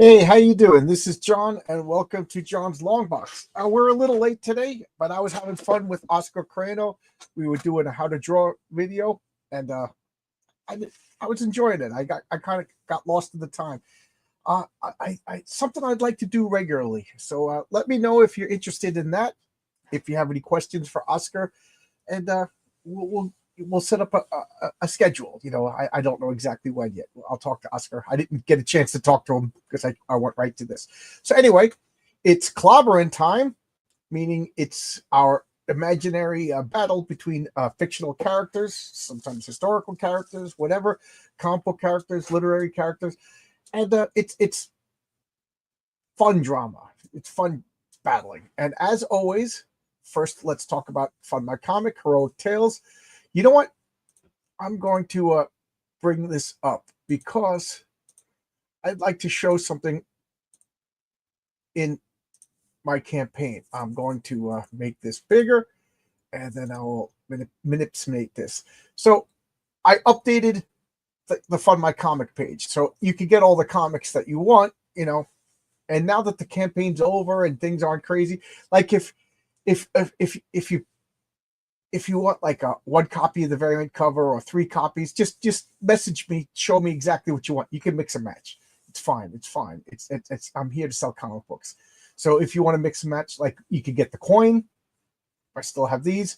Hey, how you doing? This is John, and welcome to John's Long Box. We're a little late today, but I was having fun with Oscar Crano. We were doing a how to draw video, and I I was enjoying it. I kind of got lost in the time. Something I'd like to do regularly. So let me know if you're interested in that. If you have any questions for Oscar, and we'll set up a schedule. I don't know exactly when yet. I'll talk to Oscar. I didn't get a chance to talk to him because I went right to this. So anyway, it's clobbering time, meaning it's our imaginary battle between fictional characters, sometimes historical characters, whatever, comic book characters, literary characters, and it's fun drama. It's fun battling. And as always, first let's talk about Fun My Comic, Heroic Tales. You know what? I'm going to bring this up because I'd like to show something in my campaign. I'm going to make this bigger, and then I will manipulate this. So I updated the Fun My Comic page, so you can get all the comics that you want, And now that the campaign's over and things aren't crazy, like if you want like a one copy of the variant cover or three copies, just message me, show me exactly what you want. You can mix and match. It's fine. It's I'm here to sell comic books. So if you want to mix and match, like you could get the coin. I still have these,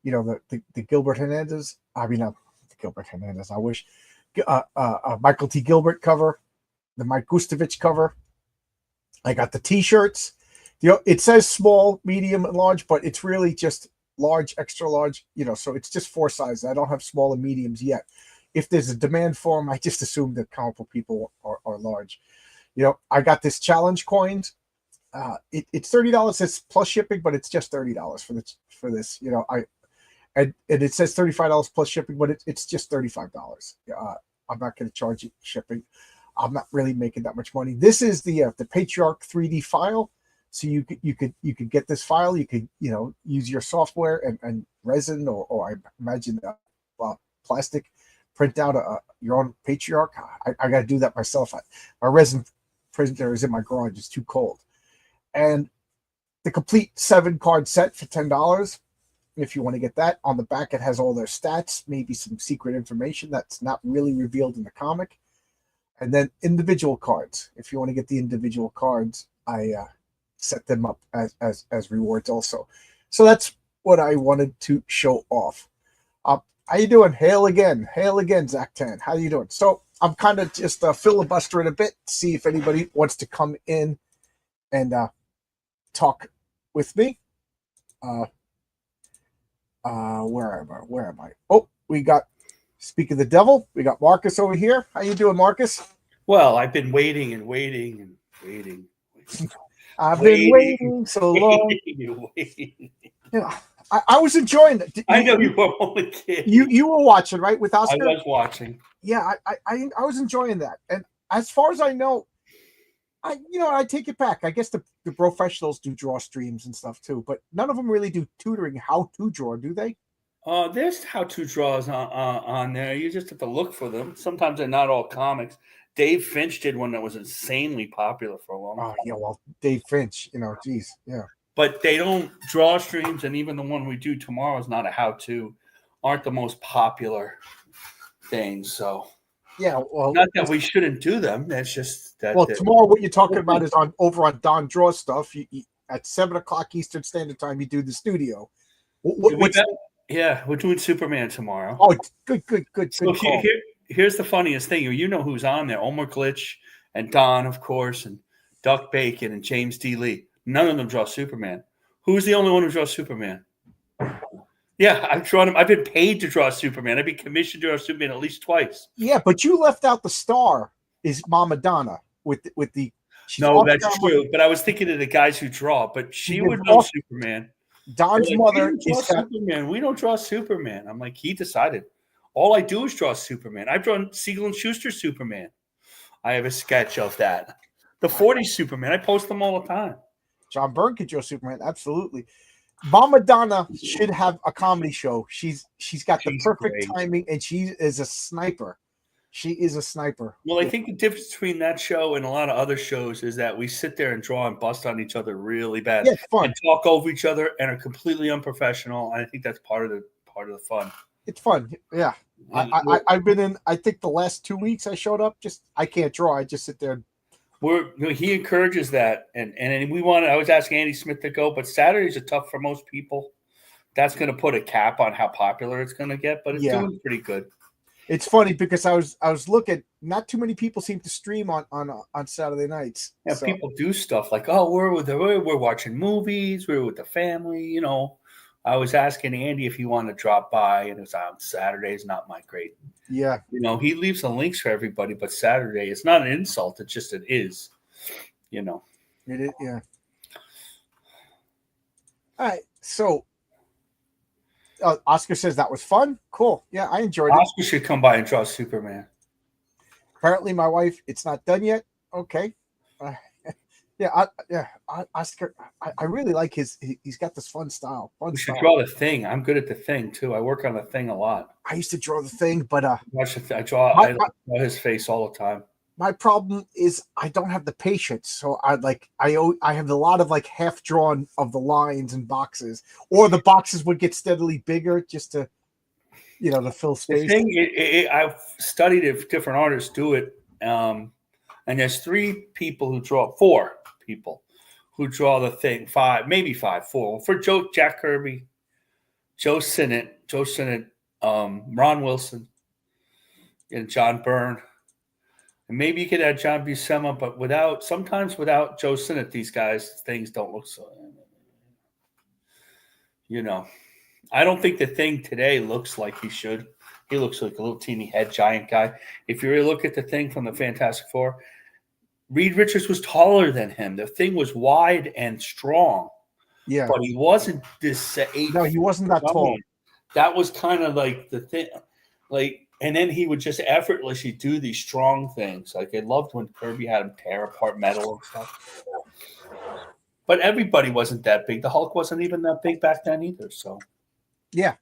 the Gilbert Hernandez. I mean, the Gilbert Hernandez. I wish Michael T. Gilbert cover, the Mike Gustovich cover. I got the T-shirts. It says small, medium, and large, but it's really just large, extra large. So it's just four sizes. I don't have small and mediums yet. If there's a demand for them, I just assume that comic book people are large. I got this challenge coins. It's $30. It's plus shipping, but it's just $30 for this. And it says $35 plus shipping, but it's just $35. I'm not going to charge it shipping. I'm not really making that much money. This is the Patriarch 3D file. So you could get this file. You could use your software and resin or I imagine plastic, print out your own Patriarch. I got to do that myself. My resin printer is in my garage. It's too cold. And the complete 7-card set for $10. If you want to get that, on the back it has all their stats, maybe some secret information that's not really revealed in the comic. And then individual cards. If you want to get the individual cards, I set them up as rewards also. So that's what I wanted to show off. How you doing? Hail again, Zach Tan. How you doing? So I'm kind of just filibustering a bit, see if anybody wants to come in and talk with me. Where am I? Oh, we got, speak of the devil, we got Marcus over here. How you doing, Marcus? Well, I've been waiting and waiting and waiting. I've been waiting so long. Waiting. I was enjoying it. I know you were only kidding. You were watching, right, with Oscar? I was watching. Yeah, I was enjoying that. And as far as I know, I take it back. I guess the professionals do draw streams and stuff too, but none of them really do tutoring how to draw, do they? There's how-to draws on there. You just have to look for them. Sometimes they're not all comics. Dave Finch did one that was insanely popular for a long time. Oh, yeah, well, Dave Finch, geez, yeah. But they don't draw streams, and even the one we do tomorrow is not a how-to. Aren't the most popular things, so... Yeah, well, not that we shouldn't do them. That's just that. Well, tomorrow what you're talking about is over on Don Draw Stuff. At 7:00 Eastern Standard Time, you do the studio. Yeah, we're doing Superman tomorrow. Oh, good. So here's the funniest thing. You know who's on there? Omar Glitch and Don, of course, and Duck Bacon and James D. Lee. None of them draw Superman. Who's the only one who draws Superman? Yeah, I've drawn him. I've been paid to draw Superman. I've been commissioned to draw Superman at least twice. Yeah, but you left out the star is Mama Donna with the. No, that's true. But I was thinking of the guys who draw. But she would know Superman. Don's mother is Superman. We don't draw Superman. I'm like, he decided. All I do is draw Superman. I've drawn Siegel and Schuster Superman. I have a sketch of that. The 40s Superman. I post them all the time. John Byrne could draw Superman. Absolutely. Mama Donna should have a comedy show. She's got the perfect timing, and she is a sniper. She is a sniper. Well, I think the difference between that show and a lot of other shows is that we sit there and draw and bust on each other really bad, Yeah, it's fun. and talk over each other and are completely unprofessional. And I think that's part of the fun. It's fun. Yeah. I've been in, I think the last 2 weeks I showed up, I can't draw. I just sit there. He encourages that. And I was asking Andy Smith to go, but Saturdays are tough for most people. That's going to put a cap on how popular it's going to get, but it's doing pretty good. It's funny because I was looking. Not too many people seem to stream on Saturday nights. Yeah, so people do stuff like, oh, we're watching movies. We're with the family. You know, I was asking Andy if he wanted to drop by, and it was on Saturdays. Not my great. Yeah, you know, he leaves the links for everybody, but Saturday, it's not an insult. It's just it is. You know, it is. Yeah. All right, so. Oscar says that was fun. Cool. Yeah, I enjoyed it. Oscar should come by and draw Superman. Apparently, my wife, it's not done yet. Okay. Oscar, I really like he's got this fun style. We should draw the Thing. I'm good at the Thing too. I work on the Thing a lot. I used to draw the Thing, but I draw his face all the time. My problem is I don't have the patience, so I have a lot of like half drawn of the lines and boxes, or the boxes would get steadily bigger just to, to fill space. The thing, I've studied if different artists do it, and there's four people who draw the Thing, four for Jack Kirby, Joe Sinnott, Ron Wilson, and John Byrne. And maybe you could add John Buscema, but sometimes without Joe Sinnott, these guys, things don't look so. I don't think the Thing today looks like he should. He looks like a little teeny head giant guy. If you really look at the Thing from the Fantastic Four, Reed Richards was taller than him. The Thing was wide and strong. Yeah, but he wasn't this 8. No, he wasn't that tall. That was kind of like the thing, like. And then he would just effortlessly do these strong things. Like I loved when Kirby had him tear apart metal and stuff. But everybody wasn't that big. The Hulk wasn't even that big back then either. So, yeah,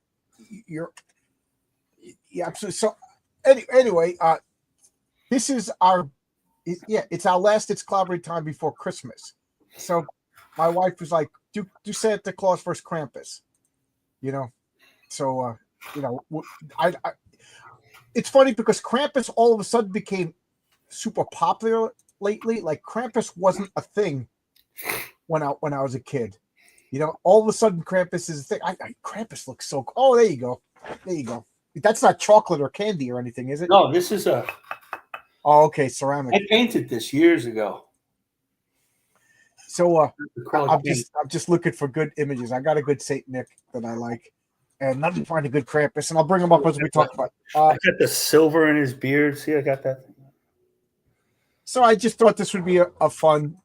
absolutely. So, anyway, this is it's our last It's Clobbering time before Christmas. So, my wife was like, "Do Santa Claus versus Krampus," So, I it's funny because Krampus all of a sudden became super popular lately. Like Krampus wasn't a thing when I was a kid. All of a sudden Krampus is a thing. Krampus looks so cool. Oh, there you go. That's not chocolate or candy or anything, is it? No, this is a. Oh, okay, ceramic. I painted this years ago. So I'm just looking for good images. I got a good Saint Nick that I like. And let me find a good Krampus, and I'll bring them up as we talk about. I got the silver in his beard. See, I got that. So I just thought this would be a fun,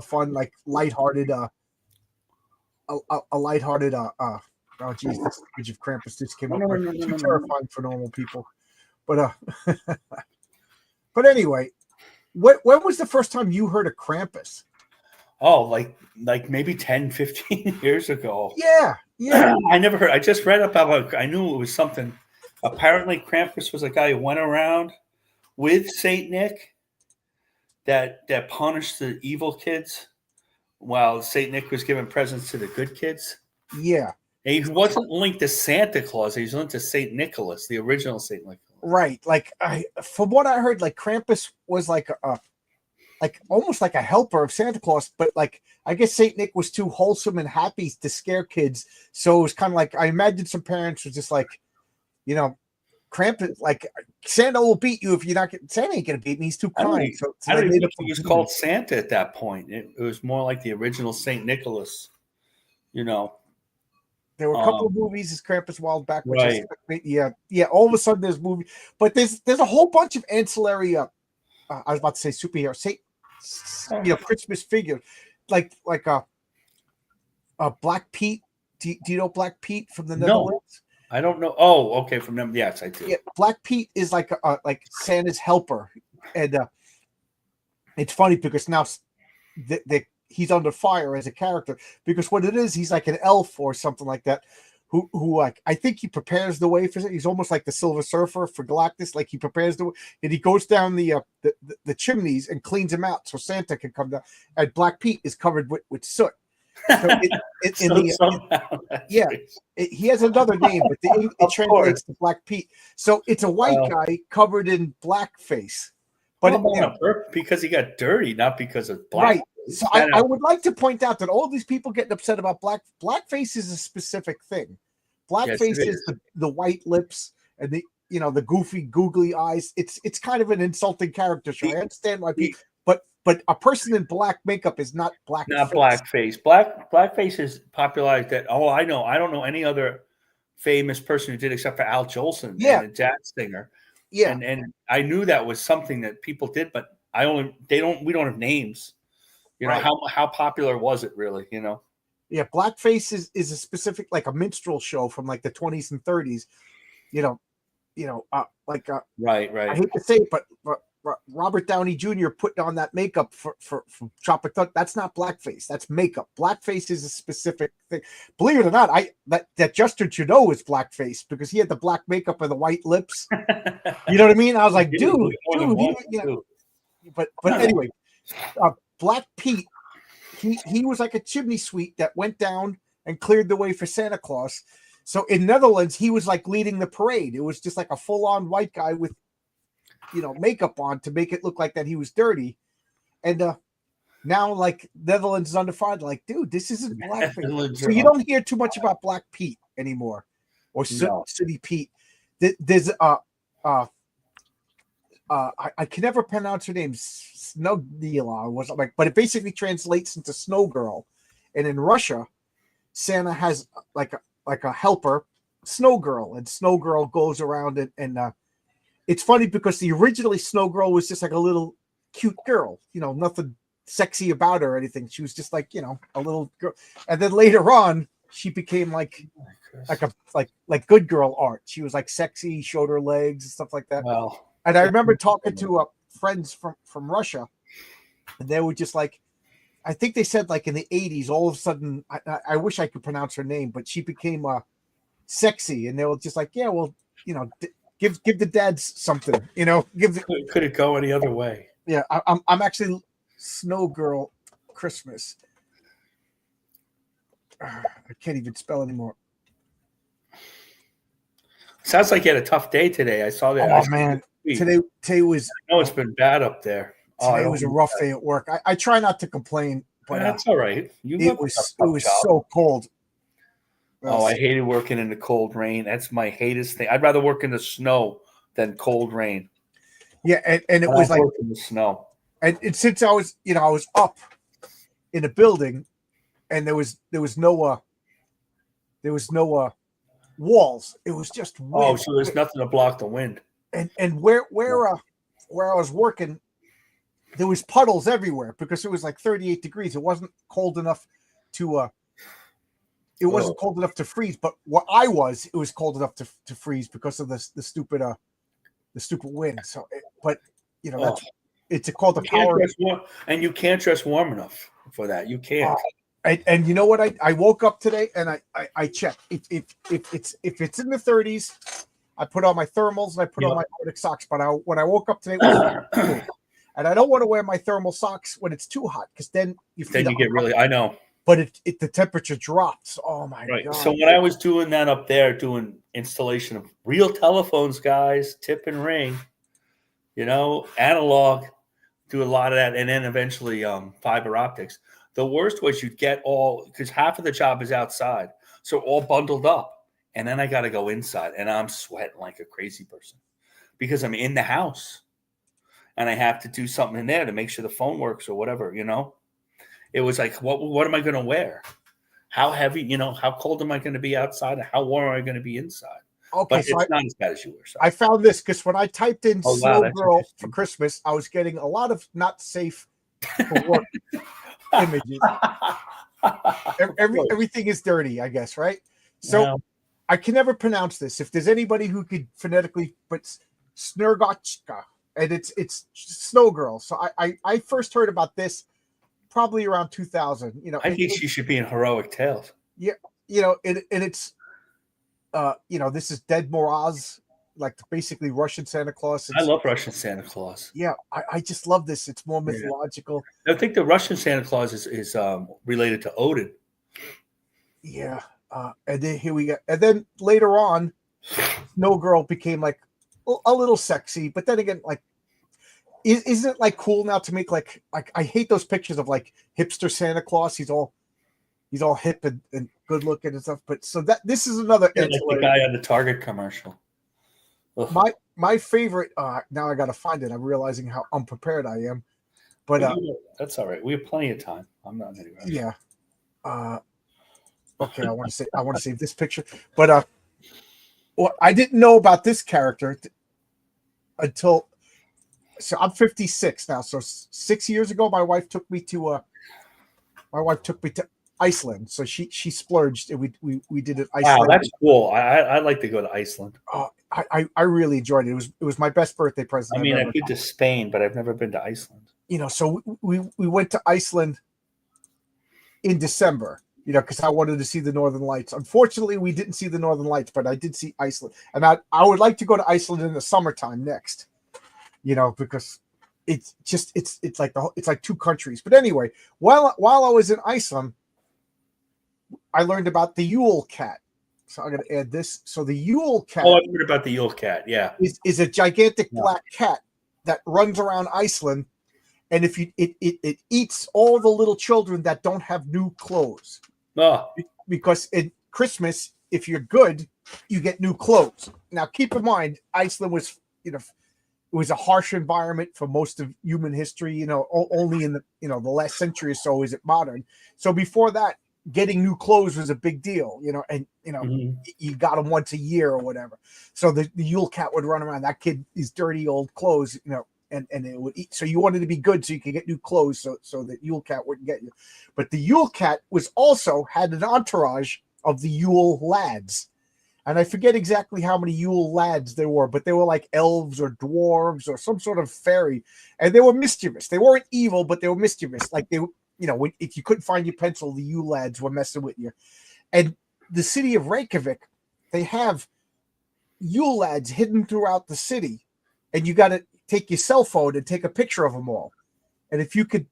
like lighthearted, a lighthearted. Oh, geez, this image of Krampus just came up. Too terrifying for normal people, but but anyway, when was the first time you heard of Krampus? Oh, like maybe 10, 15 years ago. Yeah. I never heard. I just read about. I knew it was something. Apparently, Krampus was a guy who went around with Saint Nick that punished the evil kids, while Saint Nick was giving presents to the good kids. Yeah, and he wasn't linked to Santa Claus. He was linked to Saint Nicholas, the original Saint Nicholas. Right. Like from what I heard, like Krampus was like almost like a helper of Santa Claus, but like I guess Saint Nick was too wholesome and happy to scare kids. So it was kind of like I imagine some parents were just like, Krampus, like Santa will beat you if you're not. Santa ain't gonna beat me. He's too kind. So I don't think he was called Santa at that point. It was more like the original Saint Nicholas. There were a couple of movies as Krampus Wild Back. Right. Yeah. All of a sudden there's movies, but there's a whole bunch of ancillary. I was about to say superhero, Christmas figures, like Black Pete. Do you know Black Pete from the Netherlands? I don't know. Oh, okay, from them. Yes, I do. Yeah, Black Pete is like Santa's helper, and it's funny because now he's under fire as a character because what it is, he's like an elf or something like that, who like I think he prepares the way for it. He's almost like the Silver Surfer for Galactus. Like he prepares the way, and he goes down the chimneys and cleans them out so Santa can come down. And Black Pete is covered with soot. So he has another name, but it translates to Black Pete. So it's a white guy covered in blackface. But because he got dirty, not because of black. Right. So I would like to point out that all these people getting upset about blackface is a specific thing. Blackface is the white lips and the goofy, googly eyes. It's kind of an insulting caricature. I understand why people, but a person in black makeup is not black. Not blackface. Blackface is popularized that. Oh, I know. I don't know any other famous person who did except for Al Jolson, a jazz singer. Yeah, and I knew that was something that people did, but we don't have names. You know, how popular was it really? You know. Yeah, blackface is a specific, like a minstrel show from like the 20s and 30s. Right. I hate to say it, but Robert Downey Jr. putting on that makeup for Tropic Thunder, that's not blackface. That's makeup. Blackface is a specific thing. Believe it or not, that Justin Trudeau is blackface because he had the black makeup and the white lips. You know what I mean? I was like, dude. But anyway, Black Pete, he was like a chimney sweep that went down and cleared the way for Santa Claus. So in Netherlands, he was like leading the parade. It was just like a full-on white guy with makeup on to make it look like that he was dirty. And now like Netherlands is undefined. Like, dude, this isn't blackface. So you don't hear too much about Black Pete anymore, or City Pete. There's I can never pronounce her name. Snugdila was like, but it basically translates into snow girl. And in Russia, Santa has like a helper, Snow Girl, and Snow Girl goes around and it's funny because the originally Snow Girl was just like a little cute girl, nothing sexy about her or anything. She was just like, a little girl. And then later on, she became like good girl art. She was like sexy, showed her legs and stuff like that. Well, and I remember talking to friends from Russia, and they were just like, I think they said like in the 80s, all of a sudden, I wish I could pronounce her name, but she became sexy, and they were just like, yeah, well, give the dads something, Could it go any other way? Yeah, I'm actually Snow Girl Christmas. I can't even spell anymore. Sounds like you had a tough day today. I saw that. Oh man, today was. I know it's been bad up there. Today was a rough day at work. I try not to complain, but that's all right. It was so cold. Oh, I hated working in the cold rain. That's my hatest thing. I'd rather work in the snow than cold rain. Yeah, and it was like in the snow. And since I was up in a building, and there was no walls. It was just wind. Oh, so there's nothing to block the wind. And where I was working, there was puddles everywhere because it was like 38 degrees. It wasn't cold enough to cold enough to freeze. But it was cold enough to freeze because of the stupid wind. So, it's called the power. And you can't dress warm enough for that. You can't. And you know what? I woke up today and I checked. If it's in the 30s, I put on my thermals and I put on my Arctic socks. But when I woke up today, it was cool. And I don't want to wear my thermal socks when it's too hot because then you get really. I know. But the temperature drops. Oh my god! So when I was doing that up there, doing installation of real telephones, guys, tip and ring, analog, do a lot of that, and then eventually fiber optics. The worst was you'd get because half of the job is outside, so all bundled up, and then I got to go inside, and I'm sweating like a crazy person because I'm in the house, and I have to do something in there to make sure the phone works or whatever. It was like, what am I going to wear? How heavy? How cold am I going to be outside? And how warm am I going to be inside? Okay, but it's not as bad as you were. So. I found this because when I typed in "Snow Girl" for Christmas, I was getting a lot of not safe for work images. Everything is dirty, I guess, right? So I can never pronounce this. If there's anybody who could phonetically, but Snurgotchka, and it's Snow Girl. So I first heard about this probably around 2000. I think she should be in Heroic Tales. Yeah, and it's this is Dead Moraz, like basically Russian Santa Claus. I love Russian Santa Claus. Yeah, I just love this. It's more mythological. I think the Russian Santa Claus is related to Odin. Yeah. And then here we go. And then later on, Snow Girl became like a little sexy, but then again, like, isn't it like cool now to make like I hate those pictures of like hipster Santa Claus. He's all hip and good looking and stuff. But so this is another like the guy on the Target commercial. Ugh. My favorite. Now I got to find it. I'm realizing how unprepared I am. But that's all right. We have plenty of time. I'm not anyway. Yeah. Okay, I want to save this picture. But well, I didn't know about this character until. So I'm 56 now. So 6 years ago, my wife took me to Iceland. So she splurged and we did it. Wow, that's cool. I'd like to go to Iceland. I really enjoyed it. It was my best birthday present. I mean, I've been to Spain, but I've never been to Iceland. So we went to Iceland in December. Because I wanted to see the Northern Lights. Unfortunately, we didn't see the Northern Lights, but I did see Iceland, and I would like to go to Iceland in the summertime next. Because it's like two countries. But anyway, while I was in Iceland, I learned about the Yule cat. So I'm going to add this. So the Yule cat. Oh, I heard about the Yule cat. Yeah, is a gigantic black cat that runs around Iceland, and if it eats all the little children that don't have new clothes. Oh. Because in Christmas, if you're good, you get new clothes. Now, keep in mind, Iceland was, it was a harsh environment for most of human history. Only in the the last century or so is it modern. So before that, getting new clothes was a big deal. And you got them once a year or whatever. So the Yule cat would run around. That kid, these dirty old clothes, and it would eat. So you wanted to be good so you could get new clothes so that Yule cat wouldn't get you. But the Yule cat had an entourage of the Yule lads. And I forget exactly how many Yule lads there were, but they were like elves or dwarves or some sort of fairy. And they were mischievous. They weren't evil, but they were mischievous. Like if you couldn't find your pencil, the Yule lads were messing with you. And the city of Reykjavik, they have Yule lads hidden throughout the city. And you got to take your cell phone and take a picture of them all. And if you could,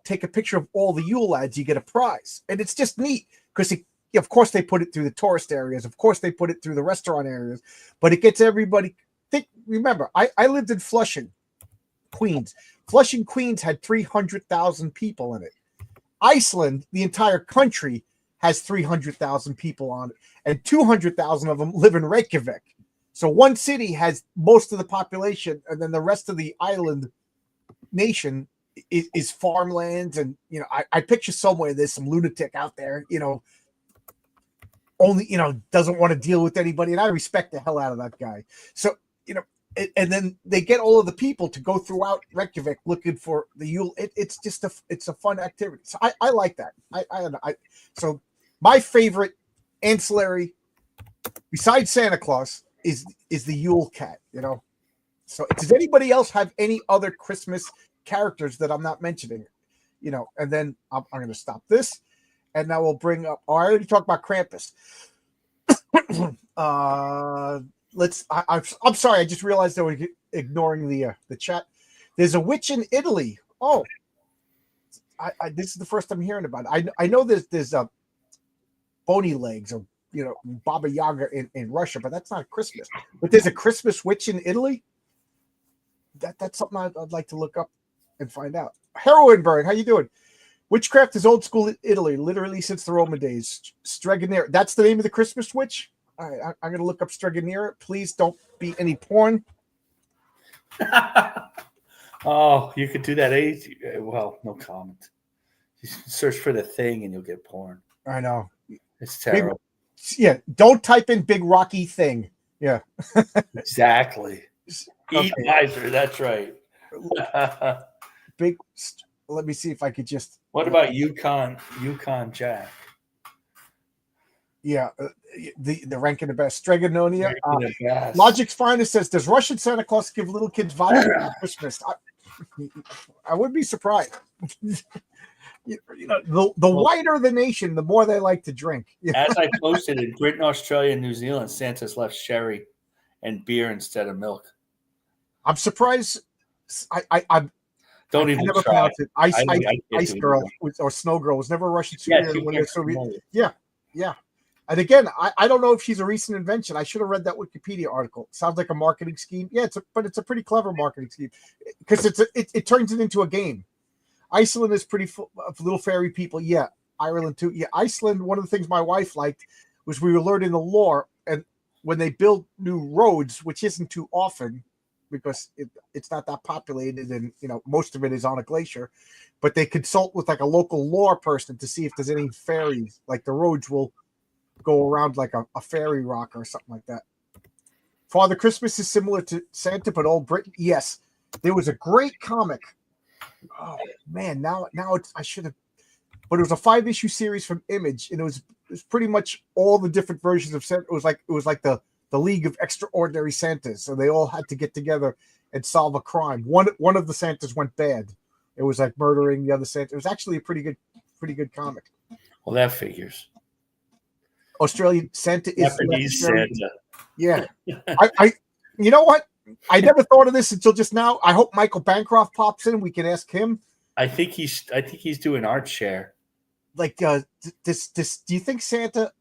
take a picture of all the Yule lads, you get a prize. And it's just neat because of course they put it through the tourist areas. Of course they put it through the restaurant areas, but it gets everybody. Remember, I lived in Flushing, Queens. Flushing, Queens had 300,000 people in it. Iceland, the entire country, has 300,000 people on it, and 200,000 of them live in Reykjavik. So one city has most of the population, and then the rest of the island nation is farmlands. And I picture somewhere there's some lunatic out there, only doesn't want to deal with anybody, and I respect the hell out of that guy. So and then they get all of the people to go throughout Reykjavik looking for the Yule. It's just a fun activity. So I like that. So my favorite ancillary besides Santa Claus is the Yule cat. So does anybody else have any other Christmas characters that I'm not mentioning? And then I'm going to stop this, and now we'll bring up. I already talked about Krampus. I'm sorry. I just realized I was ignoring the chat. There's a witch in Italy. Oh, this is the first I'm hearing about it. I know there's bony legs or Baba Yaga in Russia, but that's not Christmas. But there's a Christmas witch in Italy. That's something I'd like to look up and find out. Heroinburg, how you doing? Witchcraft is old school in Italy, literally since the Roman days. Stregonera, that's the name of the Christmas witch? All right, I'm going to look up Stregonera. Please don't be any porn. Oh, you could do that. Well, no comment. Just search for the thing and you'll get porn. I know. It's terrible. Don't type in big rocky thing. Yeah. Exactly. Okay. Eat miser, that's right. Let me see if I could just. What about Yukon Jack? Yeah, the rank in the best. Stregononia. Logic's Finest says, does Russian Santa Claus give little kids vodka for Christmas? I would be surprised. The wider the nation, the more they like to drink. As I posted in Britain, Australia, and New Zealand, Santa's left sherry and beer instead of milk. I'm surprised. I Don't even never try. pronounce it. Ice do it Girl or Snow Girl was never a Russian superhero. Yeah. And again, I don't know if she's a recent invention. I should have read that Wikipedia article. Sounds like a marketing scheme. Yeah, but it's a pretty clever marketing scheme because it turns it into a game. Iceland is pretty full of little fairy people. Yeah, Ireland too. Yeah, Iceland. One of the things my wife liked was we were learning the lore, and when they build new roads, which isn't too often because it's not that populated, and most of it is on a glacier, but they consult with like a local lore person to see if there's any fairies. Like the roads will go around like a fairy rock or something like that. Father Christmas is similar to Santa, but old Britain. Yes, there was a great comic. Oh man, now I should have, but it was a 5-issue series from Image, and it was pretty much all the different versions of Santa. It was like the League of Extraordinary Santas, so they all had to get together and solve a crime. One of the Santas went bad. It was like murdering the other Santa. It was actually a pretty good comic. Well, that figures. Australian Santa is Japanese Santa. Yeah, I you know what? I never thought of this until just now. I hope Michael Bancroft pops in. We can ask him. I think he's doing art share. Like, do you think Santa,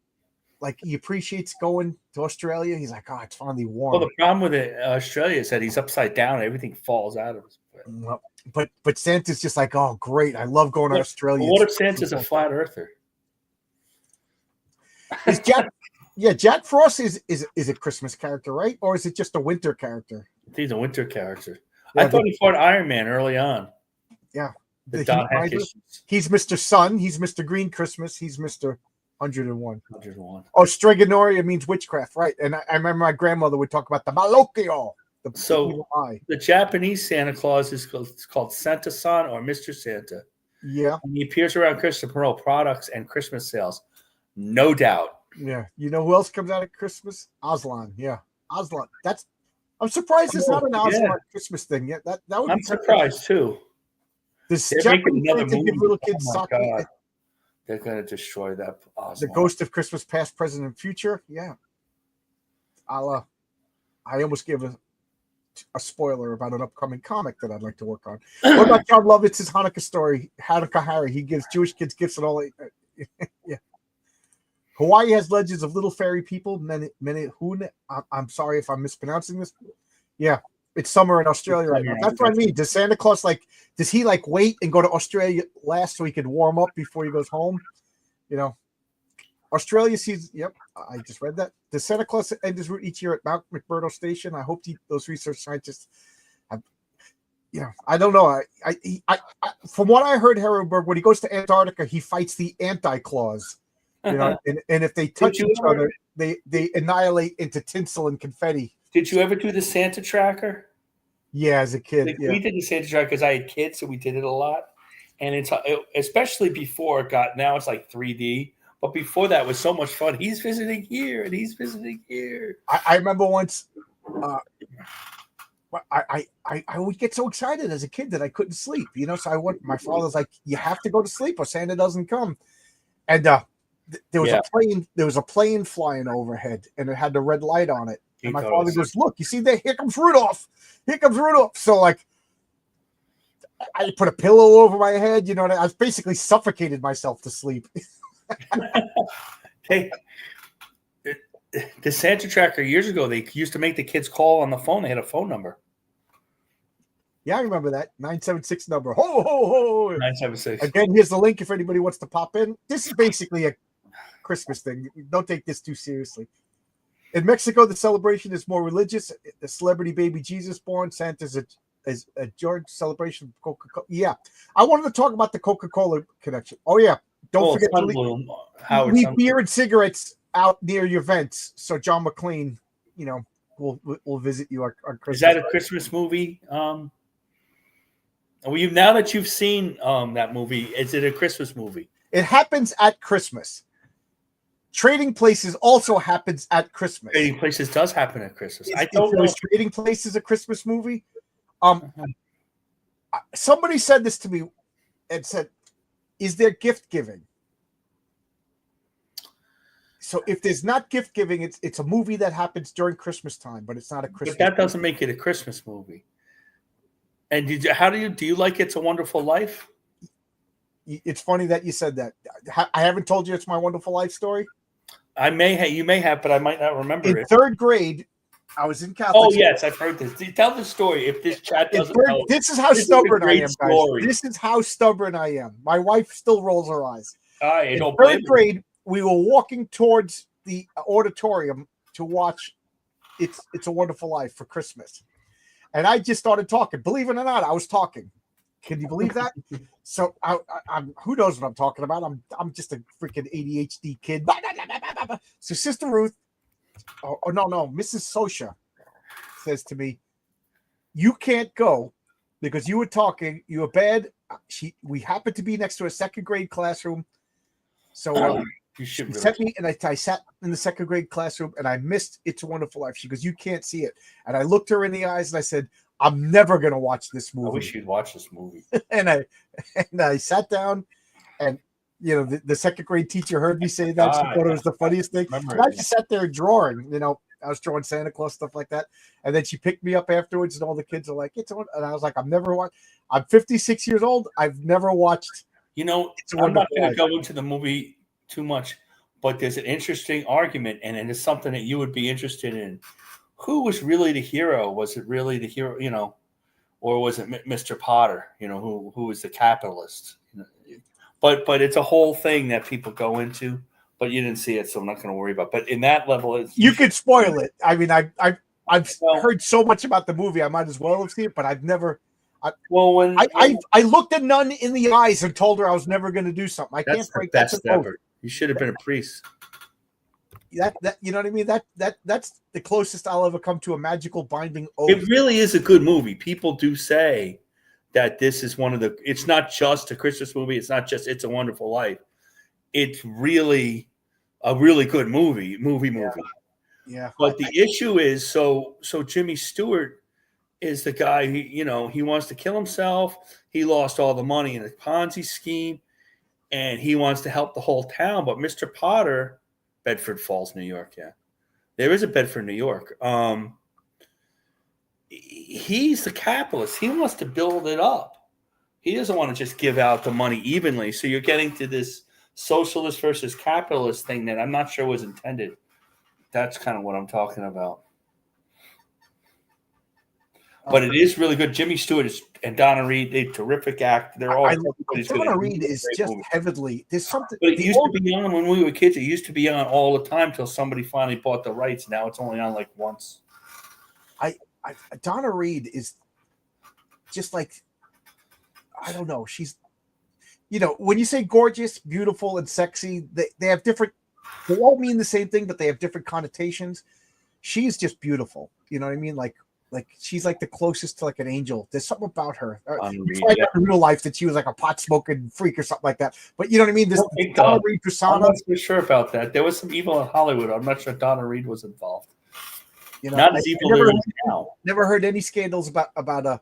like, he appreciates going to Australia? He's like, oh, it's finally warm. Well, the problem with Australia is that he's upside down. Everything falls out of his foot. But Santa's just like, oh, great. I love going to Australia. Well, what if Santa's a flat earther? Is Jack Frost is a Christmas character, right? Or is it just a winter character? He's a winter character. Yeah, I thought he fought Iron Man early on. Yeah. He's Mr. Sun. He's Mr. Green Christmas. He's Mr. 101. 101. Oh, Stregonoria means witchcraft, right? And I remember my grandmother would talk about the Malocchio. The Japanese Santa Claus is called Santa-san or Mr. Santa. Yeah. And he appears around Christmas to promote products and Christmas sales. No doubt. Yeah. You know who else comes out at Christmas? Aslan. Yeah. Aslan. I'm surprised there's not an Aslan Christmas thing yet. That would I'm surprised too. This Japanese Santa give little kids sake. They're going to destroy that Aslan. The ghost of Christmas past, present, and future. Yeah. I almost gave a spoiler about an upcoming comic that I'd like to work on. What about John Lovitz's Hanukkah story? Hanukkah Harry. He gives Jewish kids gifts and all. Yeah. Hawaii has legends of little fairy people. I'm sorry if I'm mispronouncing this. Yeah, it's summer in Australia right now. That's what I mean. Does Santa Claus does he wait and go to Australia last so he could warm up before he goes home? Australia sees. Yep, I just read that. Does Santa Claus end his route each year at Mount McMurdo Station? I hope those research scientists have. I don't know. I from what I heard, Harrenberg, when he goes to Antarctica, he fights the Anti-Claus. And if they touch each other, they annihilate into tinsel and confetti. Did you ever do the Santa Tracker? Yeah, as a kid. We did the Santa Tracker because I had kids, so we did it a lot. And it's especially before now it's like 3D. But before that was so much fun. He's visiting here and he's visiting here. I remember once. I would get so excited as a kid that I couldn't sleep. So my father's like, "You have to go to sleep, or Santa doesn't come." And there was a plane flying overhead, and it had the red light on it. And my father goes, "Look, you see there? Here comes Rudolph. Here comes Rudolph." So I put a pillow over my head. I was basically suffocated myself to sleep. Hey, the Santa Tracker years ago, they used to make the kids call on the phone. They had a phone number. Yeah, I remember that 976 number. Ho ho ho! 976. Again, here's the link if anybody wants to pop in. This is basically a Christmas thing. Don't take this too seriously. In Mexico, the celebration is more religious. The celebrity baby Jesus born. Santa's a George celebration of Coca-Cola. Yeah, I wanted to talk about the Coca-Cola connection. Oh yeah, don't forget to leave beer and cigarettes out near your vents. So John McClane, will visit you on Christmas. Is that a Christmas movie? Now that you've seen that movie, is it a Christmas movie? It happens at Christmas. Trading Places also happens at Christmas. Trading Places does happen at Christmas. I don't know. Trading Places a Christmas movie? Somebody said this to me and said, is there gift giving? So if there's not gift giving, it's a movie that happens during Christmas time, but it's not a Christmas. But that doesn't make it a Christmas movie. And do you like It's a Wonderful Life? It's funny that you said that. I haven't told you It's My Wonderful Life story. You may have, but I might not remember it. In third grade, I was in Catholic. Oh yes, I've heard this. Tell the story. If this chat doesn't know, this is how stubborn I am, guys. This is how stubborn I am. My wife still rolls her eyes. In third grade, we were walking towards the auditorium to watch It's a Wonderful Life for Christmas, and I just started talking. Believe it or not, I was talking. Can you believe that? So I'm who knows what I'm talking about? I'm just a freaking ADHD kid. So Sister Ruth, Mrs. Sosha says to me, "You can't go because you were talking. You were bad." We happened to be next to a second grade classroom, so she sent me, and I sat in the second grade classroom, and I missed It's a Wonderful Life. She goes, "You can't see it," and I looked her in the eyes, and I said, "I'm never going to watch this movie." I wish you'd watch this movie. and I sat down, and the second grade teacher heard me say that. She thought it was the funniest thing. And I just sat there drawing. I was drawing Santa Claus, stuff like that. And then she picked me up afterwards, and all the kids are like, and I was like, I'm 56 years old. I've never watched. I'm not going to go into the movie too much, but there's an interesting argument, and it is something that you would be interested in. Who was really the hero? Was it really the hero, or was it Mr. Potter, who was the capitalist? But it's a whole thing that people go into. But you didn't see it, so I'm not going to worry about it. But in that level, you could spoil it. I mean, I've heard so much about the movie, I might as well have seen it, but I've never. I looked a nun in the eyes and told her I was never going to do something. I can't break that. That's ever. You should have been a priest. That you know what I mean? That's the closest I'll ever come to a magical binding oath. It really is a good movie. People do say that this is it's not just a Christmas movie. It's not just It's a Wonderful Life. It's really a really good movie. Yeah. But the issue is, so Jimmy Stewart is the guy who, he wants to kill himself. He lost all the money in a Ponzi scheme, and he wants to help the whole town. But Mr. Potter, Bedford Falls, New York. Yeah, there is a Bedford, New York. He's the capitalist. He wants to build it up. He doesn't want to just give out the money evenly. So you're getting to this socialist versus capitalist thing that I'm not sure was intended. That's kind of what I'm talking about. But it is really good. Jimmy Stewart and Donna Reed, they terrific act. They're all. Donna Reed is just heavily. There's something. But it used to be on when we were kids. It used to be on all the time till somebody finally bought the rights. Now it's only on like once. Donna Reed is just like, I don't know. She's, when you say gorgeous, beautiful, and sexy, they have different. They all mean the same thing, but they have different connotations. She's just beautiful. You know what I mean? Like she's like the closest to like an angel. There's something about her. In real life that she was like a pot smoking freak or something like that. But you know what I mean? This Donna Reed persona. I'm not so sure about that. There was some evil in Hollywood. I'm not sure Donna Reed was involved. Not as evil as now. Never heard any scandals about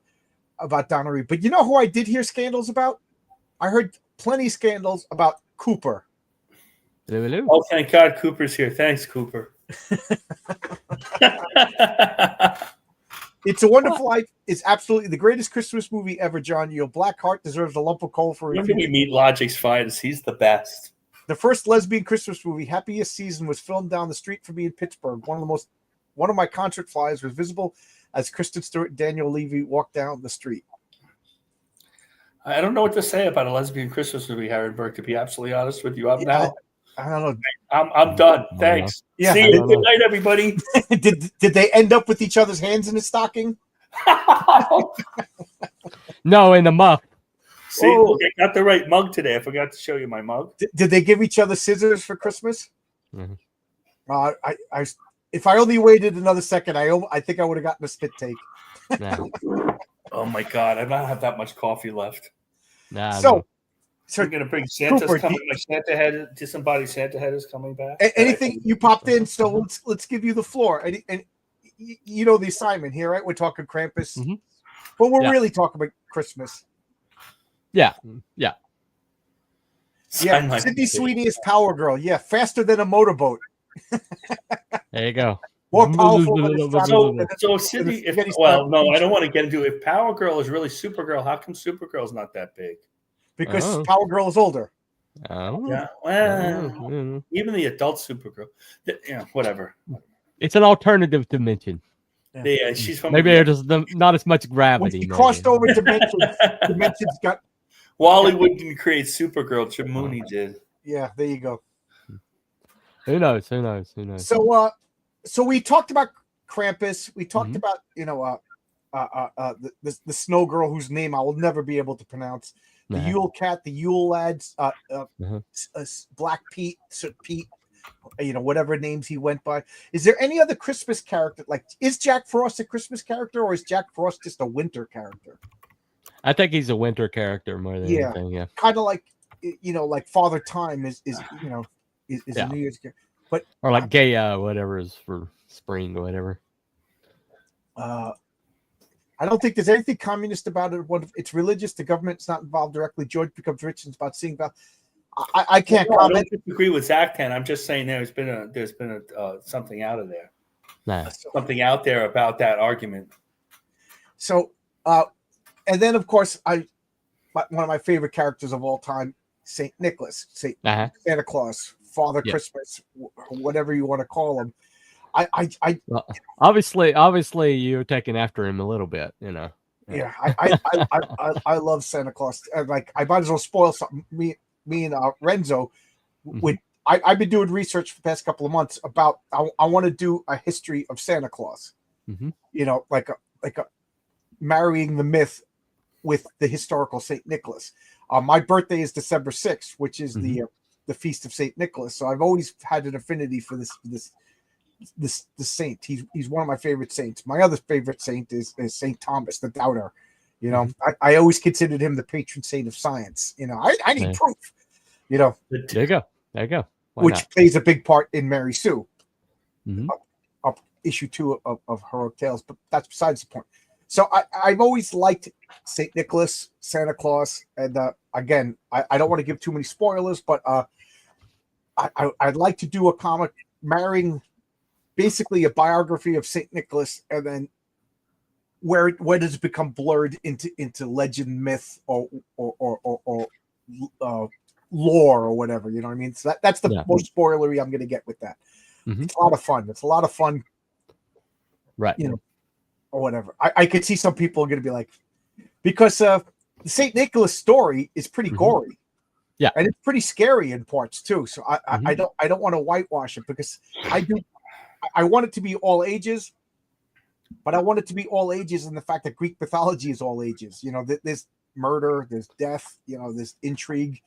Donna Reed. But you know who I did hear scandals about? I heard plenty of scandals about Cooper. Oh, thank God Cooper's here. Thanks, Cooper. It's a Wonderful Life is absolutely the greatest Christmas movie ever, John. Your black heart deserves a lump of coal for when we meet Logic's finest. He's the best. The first lesbian Christmas movie, Happiest Season, was filmed down the street from me in Pittsburgh. One of my concert flyers was visible as Kristen Stewart and Daniel Levy walked down the street. I don't know what to say about a lesbian Christmas movie, Harrenberg, to be absolutely honest with you. I don't know. I'm done. Thanks. Yeah. See you. Good night, everybody. Did they end up with each other's hands in a stocking? No, in the muff. See, I got the right mug today. I forgot to show you my mug. Did they give each other scissors for Christmas? Mm-hmm. If I only waited another second, I think I would have gotten a spit take. Nah. Oh my God, I don't have that much coffee left. Nah, so we're gonna bring Santa's Cooper, coming. My Santa head, disembodied Santa head is coming back. Anything you popped in, so let's give you the floor. And you know the assignment here, right? We're talking Krampus, but we're really talking about Christmas. Yeah. Yeah, Sign my Sydney petition. Sweeney is Power Girl. Yeah, faster than a motorboat. There you go. More powerful than a straddle. So Sydney, spaghetti well, straddle no, I beach. don't want to get into it. If Power Girl is really Supergirl, how come Supergirl's not that big? Because Oh. Power Girl is older. Oh. Yeah, well, Oh. even the adult Supergirl, whatever. It's an alternative dimension. Yeah, she's from Maybe there's not as much When gravity. she crossed maybe. over dimensions got. Wallywood didn't create Supergirl. Jim Mooney did. Yeah, there you go. Who knows? Who knows? Who knows? So we talked about Krampus. We talked Mhm. about the snow girl whose name I will never be able to pronounce. The Nah. Yule Cat, the Yule Lads, Uh-huh. Black Pete, Pete, whatever names he went by. Is there any other Christmas character? Like, is Jack Frost a Christmas character, or is Jack Frost just a winter character? I think he's a winter character more than anything. Yeah. Kind of like, like Father Time is a New Year's character. But Or like Gaia, whatever is for spring or whatever. I don't think there's anything communist about it. It's religious. The government's not involved directly. George becomes rich and it's about seeing about. I can't I comment. don't disagree with Zach. I'm just saying there's been something out of there. Nah. Something out there about that argument. So, and then of course, one of my favorite characters of all time, Saint Nicholas, Santa Claus, Father Christmas, whatever you want to call him. Well, obviously, you're taking after him a little bit, Yeah, I love Santa Claus. Like, I might as well spoil something. Me and Renzo, I've been doing research for the past couple of months about. I want to do a history of Santa Claus. Mm-hmm. Like a marrying the myth with the historical Saint Nicholas. My birthday is December 6th, which is the feast of Saint Nicholas. So I've always had an affinity for this saint. He's one of my favorite saints. My other favorite saint is Saint Thomas the Doubter. I always considered him the patron saint of science. I need proof. There you go. Why not? Plays a big part in Mary Sue. Up issue 2 of Heroic Tales, but that's besides the point. So I've always liked Saint Nicholas, Santa Claus, and again, I don't want to give too many spoilers, but I'd like to do a comic marrying basically a biography of Saint Nicholas, and then where does it become blurred into legend, myth, or lore or whatever, you know what I mean? So that's the most spoilery I'm going to get with that. It's a lot of fun. It's a lot of fun, right? Or whatever. I could see some people are going to be like, because the Saint Nicholas story is pretty gory, and it's pretty scary in parts too. So I don't want to whitewash it, because I want it to be all ages, but I want it to be all ages in the fact that Greek mythology is all ages. There's murder, there's death, there's intrigue.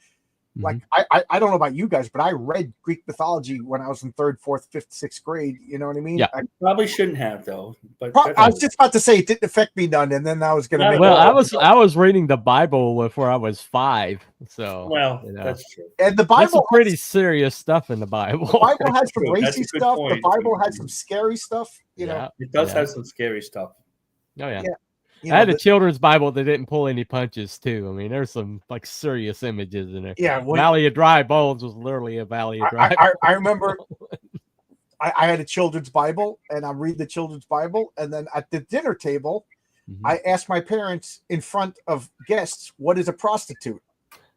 Like, I don't know about you guys, but I read Greek mythology when I was in 3rd, 4th, 5th, 6th grade. You know what I mean? Yeah. I probably shouldn't have, though. But I was just about to say it didn't affect me none, and then I was going to make. Well, I was reading the Bible before I was 5, so that's true. And the Bible has some pretty serious stuff in the Bible. The Bible has some racy stuff. Point. The Bible has some scary stuff. It does have some scary stuff. Oh yeah. I had a children's Bible that didn't pull any punches too. I mean, there's some like serious images in there. Yeah, Valley of Dry Bones was literally a Valley of Dry. I remember I had a children's Bible, and I'm reading the children's Bible, and then at the dinner table, I asked my parents in front of guests, "What is a prostitute?"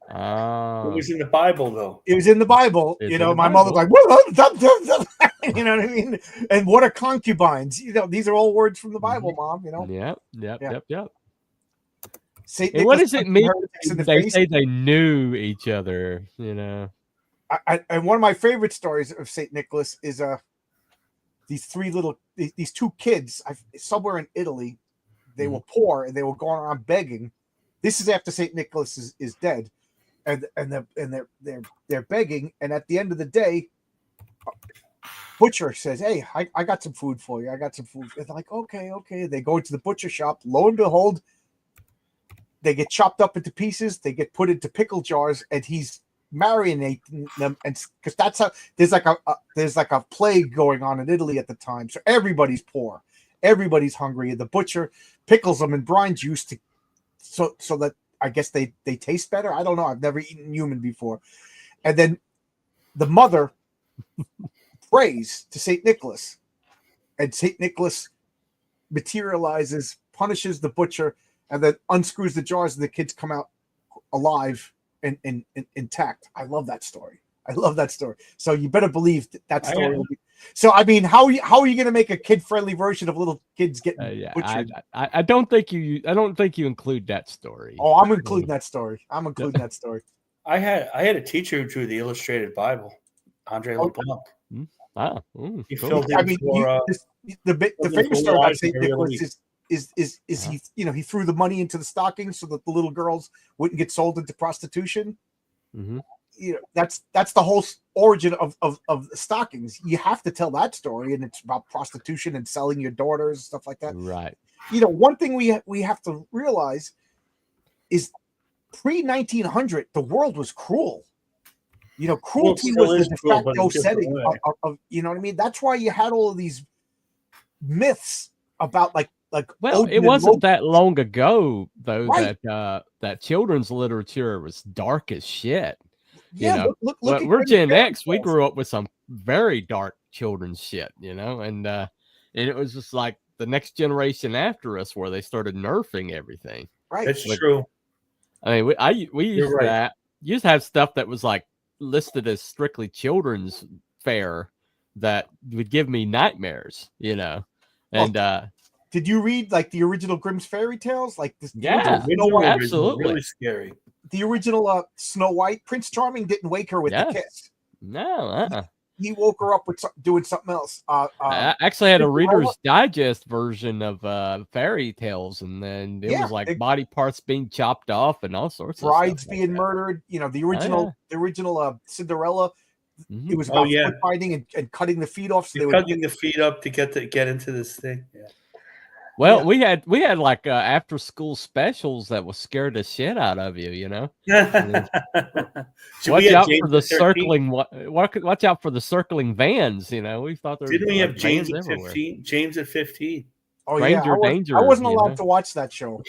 It was in the Bible, though. It was in the Bible. My mother's like, you know what I mean? And what are concubines? These are all words from the Bible, Mom. Yep. And what does it mean? They say they knew each other. And one of my favorite stories of Saint Nicholas is these 2 kids somewhere in Italy. They were poor and they were going around begging. This is after Saint Nicholas is dead. And they're begging, and at the end of the day, butcher says, "Hey, I got some food for you. I got some food." And they're like, "Okay." They go into the butcher shop. Lo and behold, they get chopped up into pieces. They get put into pickle jars, and he's marinating them. And because that's how there's like a plague going on in Italy at the time, so everybody's poor, everybody's hungry, and the butcher pickles them in brine juice so that. I guess they taste better. I don't know. I've never eaten human before. And then the mother prays to St. Nicholas, and St. Nicholas materializes, punishes the butcher, and then unscrews the jars, and the kids come out alive and intact. I love that story. So you better believe that story will be. So I mean, how are you going to make a kid-friendly version of little kids getting butchered? I don't think you include that story. Oh, I'm including that story. I had a teacher who drew the illustrated Bible, Andre LeBlanc. He Cool. filled in the famous story about St. Nicholas is he he threw the money into the stockings so that the little girls wouldn't get sold into prostitution. Mm-hmm. That's the whole origin of the stockings. You have to tell that story, and it's about prostitution and selling your daughters, stuff like that. Right. One thing we have to realize is pre-1900 the world was cruel. Cruelty was the de facto setting of you know what I mean. That's why you had all of these myths about like. Well, Odin it wasn't Loki. that long ago though, right, that children's literature was dark as shit. Yeah, look we're Gen X. We grew up with some very dark children's shit, and it was just like the next generation after us where they started nerfing everything. Right, that's true. I mean, we used to have stuff that was like listed as strictly children's fare that would give me nightmares, and. Did you read like the original Grimm's fairy tales? Like this? Yeah, absolutely. Really scary. The original Snow White. Prince Charming didn't wake her with a kiss. No, he woke her up with doing something else. I actually had a Reader's Digest version of fairy tales, and then it was like body parts being chopped off and all sorts of brides stuff being murdered. The original Cinderella. Mm-hmm. It was about foot fighting and cutting the feet off. So cutting the feet up to get into this thing. Yeah. Well, we had like after school specials that was scared the shit out of you, Watch out for the circling. Watch out for the circling vans. We thought there. Didn't we have James at 15? James at 15. Oh Stranger Danger. I wasn't allowed to watch that show.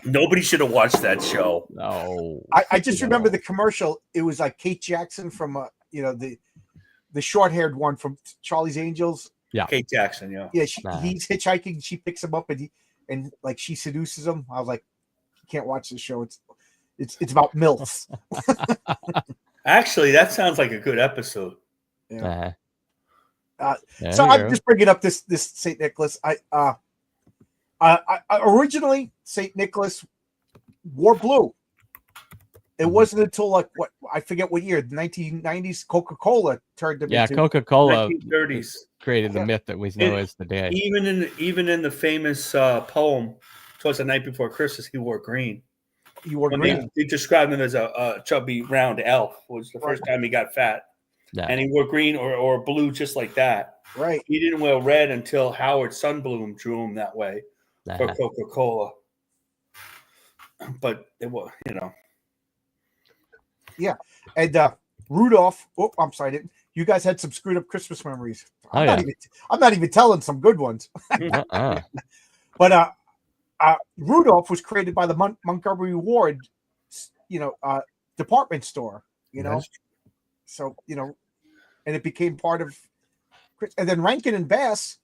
Nobody should have watched that show. No. I just remember the commercial. It was like Kate Jackson from the short-haired one from Charlie's Angels. Yeah, Kate Jackson. Yeah, he's hitchhiking. She picks him up and like she seduces him. I was like, you can't watch this show. It's about MILFs. Actually, that sounds like a good episode. Yeah. So I'm just bringing up this St. Nicholas. I originally St. Nicholas wore blue. It wasn't until like I forget what year, the 1990s, Coca-Cola turned him into. Coca-Cola 1930s created the myth that we know as the day. Even in the famous poem, "Twas the Night Before Christmas," he wore green. He wore green. They described him as a chubby, round elf. It was the first time he got fat. Yeah. And he wore green or blue just like that. Right. He didn't wear red until Howard Sundblom drew him that way for Coca-Cola. But it was, Yeah, and Rudolph. Oh, I'm sorry. You guys had some screwed up Christmas memories. I'm not even telling some good ones. But Rudolph was created by the Montgomery Ward, department store. So and it became part of. And then Rankin and Bass,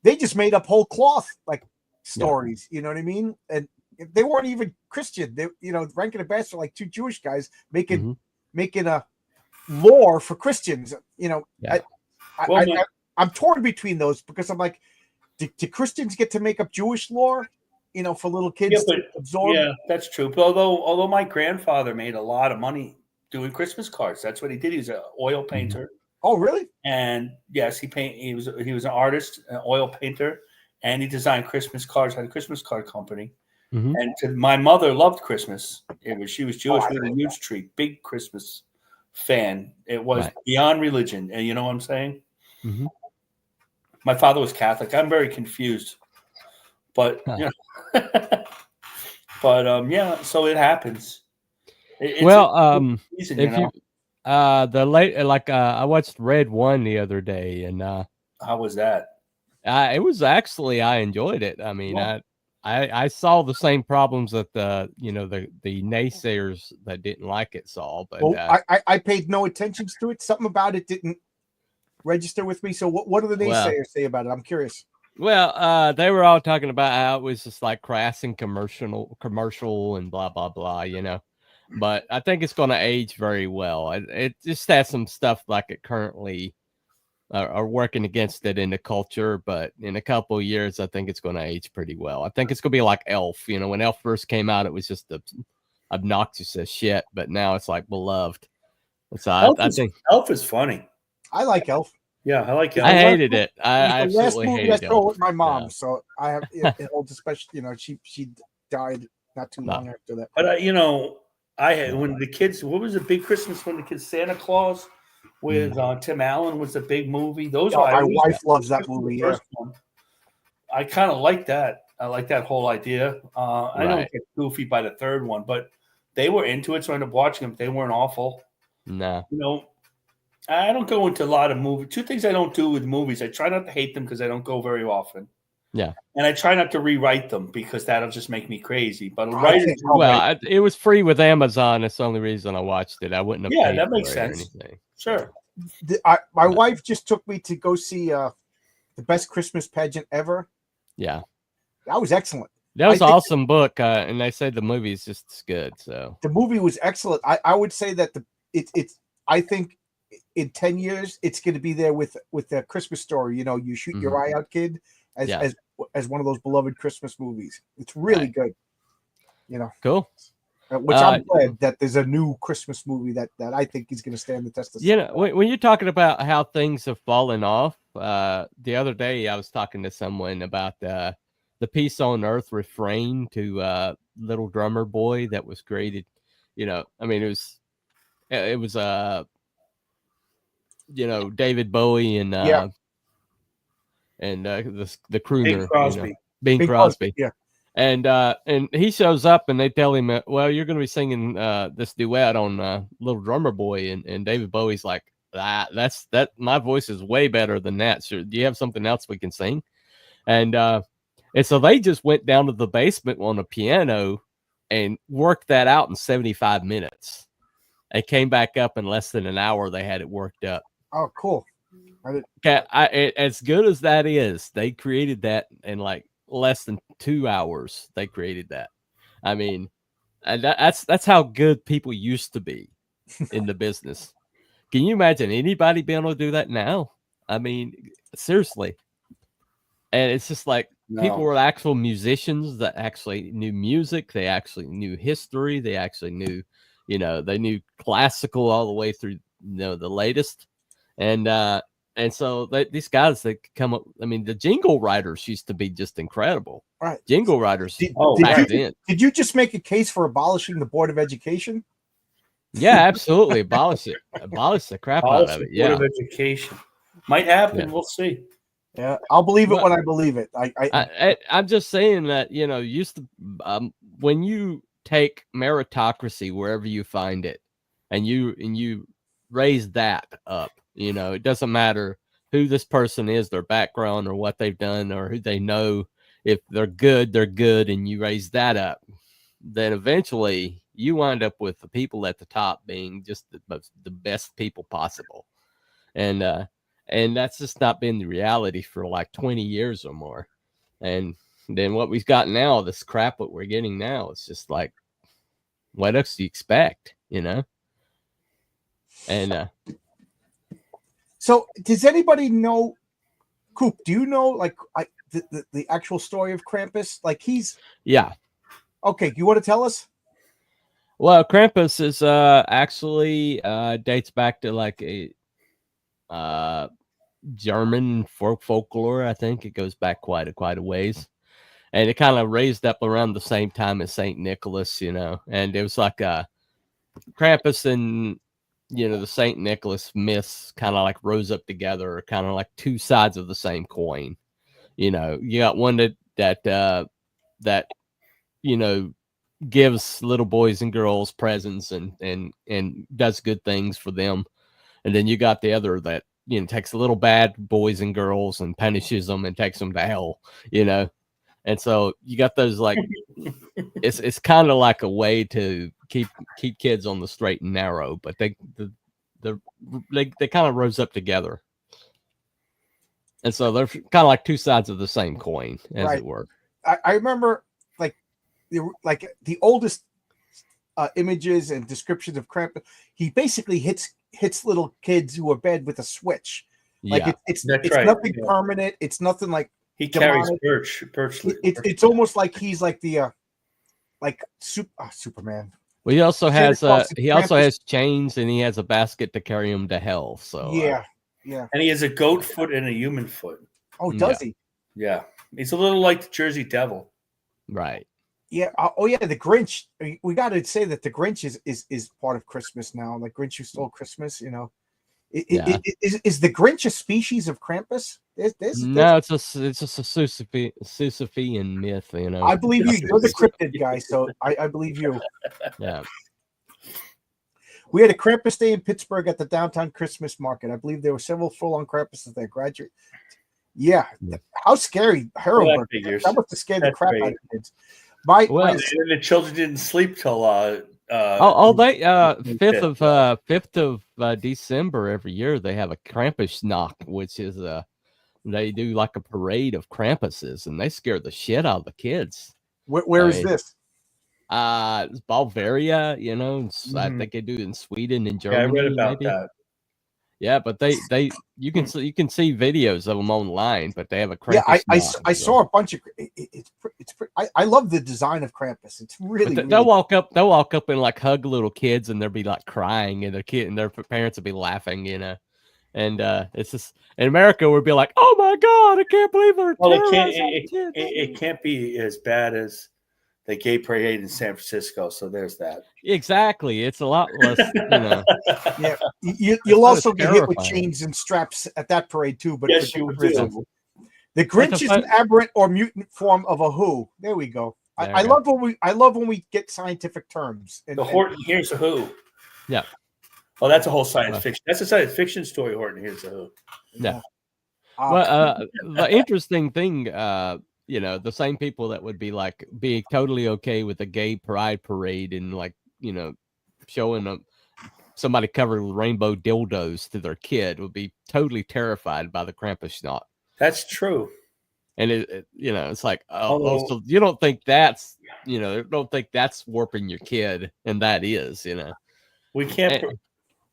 they just made up whole cloth like stories. You know what I mean? And they weren't even Christian. They, Rankin and Bass are like two Jewish guys making a lore for Christians. I'm torn between those because I'm like, do Christians get to make up Jewish lore? For little kids to absorb. Yeah, that's true. But although my grandfather made a lot of money doing Christmas cards, that's what he did. He was an oil painter. Oh, really? And yes, he was an artist, an oil painter, and he designed Christmas cards. Had a Christmas card company. Mm-hmm. And my mother loved Christmas. She was Jewish with a huge tree, big Christmas fan. It was beyond religion, and you know what I'm saying. Mm-hmm. My father was Catholic. I'm very confused, but so it happens. I watched Red One the other day, and how was that? It was actually I enjoyed it. I mean, I saw the same problems that the naysayers that didn't like it saw, but I paid no attention to it. Something about it didn't register with me. So what do the naysayers say about it? I'm curious. Well, they were all talking about how it was just like crass and commercial and blah blah blah, But I think it's going to age very well. It just has some stuff like it currently are working against it in the culture, but in a couple of years, I think it's going to age pretty well. I think it's going to be like Elf. When Elf first came out, it was just obnoxious as shit, but now it's like beloved. So I think Elf is funny. I like Elf. Yeah, I like Elf. I hated it. I the last absolutely movie hated I saw Elf. with my mom, so I have it holds a special. She died not too long after that. But I had when the kids. What was the big Christmas when the kids Santa Claus with Tim Allen was a big movie. Those are my wife loves that movie. Yeah. I kind of like that. I like that whole idea. I don't get goofy by the third one, but they were into it, so I ended up watching them. They weren't awful. No. I don't go into a lot of movies. Two things I don't do with movies. I try not to hate them because I don't go very often. Yeah. And I try not to rewrite them because that'll just make me crazy. But it was free with Amazon. That's the only reason I watched it. I wouldn't have paid that makes for sense. It or anything. Sure. My wife just took me to go see the best Christmas pageant ever. Yeah. That was excellent. That was an awesome book. And they say the movie is just as good. So the movie was excellent. I would say that I think in 10 years it's going to be there with the Christmas Story. You shoot your eye out, kid, as one of those beloved Christmas movies. It's really good. Cool. Which I'm glad that there's a new Christmas movie that I think is going to stand the test of time. When you're talking about how things have fallen off, the other day I was talking to someone about the Peace on Earth refrain to Little Drummer Boy that was created. It was David Bowie and the crooner Bing Crosby. Yeah. And he shows up and they tell him, well, you're going to be singing this duet on Little Drummer Boy, and David Bowie's like, that's my voice is way better than that. So do you have something else we can sing? And so they just went down to the basement on a piano and worked that out in 75 minutes. They came back up in less than an hour. They had it worked up. Oh, cool. As good as that is, they created that in like less than 2 hours. They created that. I mean, and that's how good people used to be in the business. Can you imagine anybody being able to do that now? I mean, seriously. And it's just like people were actual musicians that actually knew music. They actually knew history. They actually knew, they knew classical all the way through, the latest. And so these guys that come up, I mean, the jingle writers used to be just incredible. Right. Jingle writers. Did you just make a case for abolishing the Board of Education? Yeah, absolutely. Abolish it. Abolish the crap out of it. Yeah. Board of Education. Might happen. Yeah. We'll see. Yeah, I'll believe it when I believe it. I'm just saying that, used to when you take meritocracy wherever you find it, and you raise that up, it doesn't matter who this person is, their background, or what they've done, or who they know. If they're good, and you raise that up, then eventually you wind up with the people at the top being just the best people possible, and that's just not been the reality for like 20 years or more. And then what we've got now, this crap what we're getting now, it's just like, what else do you expect, And so does anybody know, Coop, do you know like the actual story of Krampus? Like okay, you want to tell us? Well, Krampus is actually dates back to like a German folklore. I think it goes back quite a ways, and it kind of raised up around the same time as Saint Nicholas, and it was like Krampus and the Saint Nicholas myths kind of like rose up together, kind of like two sides of the same coin. You got one that gives little boys and girls presents and does good things for them, and then you got the other that takes little bad boys and girls and punishes them and takes them to hell. And so you got those like it's kind of like a way to keep kids on the straight and narrow, but they kind of rose up together. And so they're kind of like two sides of the same coin, as it were. I remember like the oldest images and descriptions of Krampus. He basically hits little kids who are bad with a switch. Like it's nothing permanent. It's nothing like he carries birch. It's almost like he's like the Superman. Well, he also has has chains, and he has a basket to carry him to hell. So yeah. And he has a goat foot and a human foot. Oh, does he? Yeah, he's a little like the Jersey Devil. Right. Yeah. The Grinch. We got to say that the Grinch is part of Christmas now. Like Grinch Who Stole Christmas. You know, is the Grinch a species of Krampus? No, it's a Sisyphean myth. You know, I believe you. You're the cryptid guy, so I believe you. Yeah. We had a Krampus day in Pittsburgh at the downtown Christmas market. I believe there were several full-on Krampuses there. Graduate. Yeah. How scary. Harrowburg. That must have scared the crap out of kids. The children didn't sleep till 5th of December every year they have a Krampus knock, which is they do like a parade of Krampuses, and they scare the shit out of the kids. Where is this? It's Bavaria, you know. I think they do it in Sweden and Germany. Yeah, I read about that. Yeah, but you can see videos of them online, but they have a Krampus. Yeah, I saw a bunch of. I love the design of Krampus. It's really. They'll walk up and like hug little kids, and they'll be like crying, and their parents will be laughing, you know. And it's just in America we'd be like, oh my god, I can't believe they're it can't be as bad as the gay parade in San Francisco. So there's that. Exactly. It's a lot less, you know. Yeah. You'll also get hit with chains and straps at that parade too. But yes, you do. The Grinch is an aberrant or mutant form of a Who. There we go. I love when we get scientific terms. The Horton Hears a Who. Yeah. Oh, that's a whole science fiction. That's a science fiction story. Horton Hears a Who. Yeah. Well, the interesting thing, you know, the same people that would be totally okay with a gay pride parade and like, you know, showing somebody covered with rainbow dildos to their kid would be totally terrified by the Krampus knot. That's true. And it you know, it's like, so you don't think that's warping your kid, and that is, you know. We can't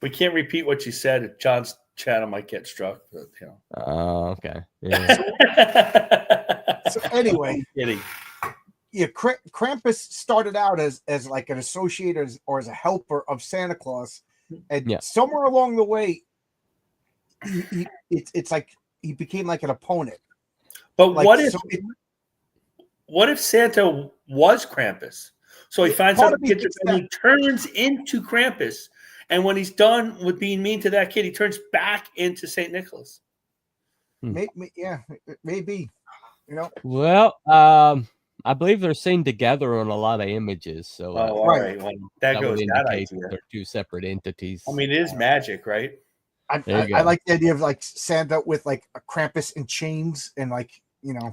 repeat what you said. John's channel might get struck, but you know. Oh, okay. Yeah. So anyway, Krampus started out as like an associate or as a helper of Santa Claus, and somewhere along the way, it's like he became like an opponent. But like, what if Santa was Krampus? So he finds out the kid and he turns into Krampus, and when he's done with being mean to that kid, he turns back into Saint Nicholas. Maybe. You know. Well, I believe they're seen together on a lot of images. So, all right. Well, that goes that idea. They're two separate entities. I mean, it is magic, right? I like the idea of like Santa with like a Krampus in chains and like, you know,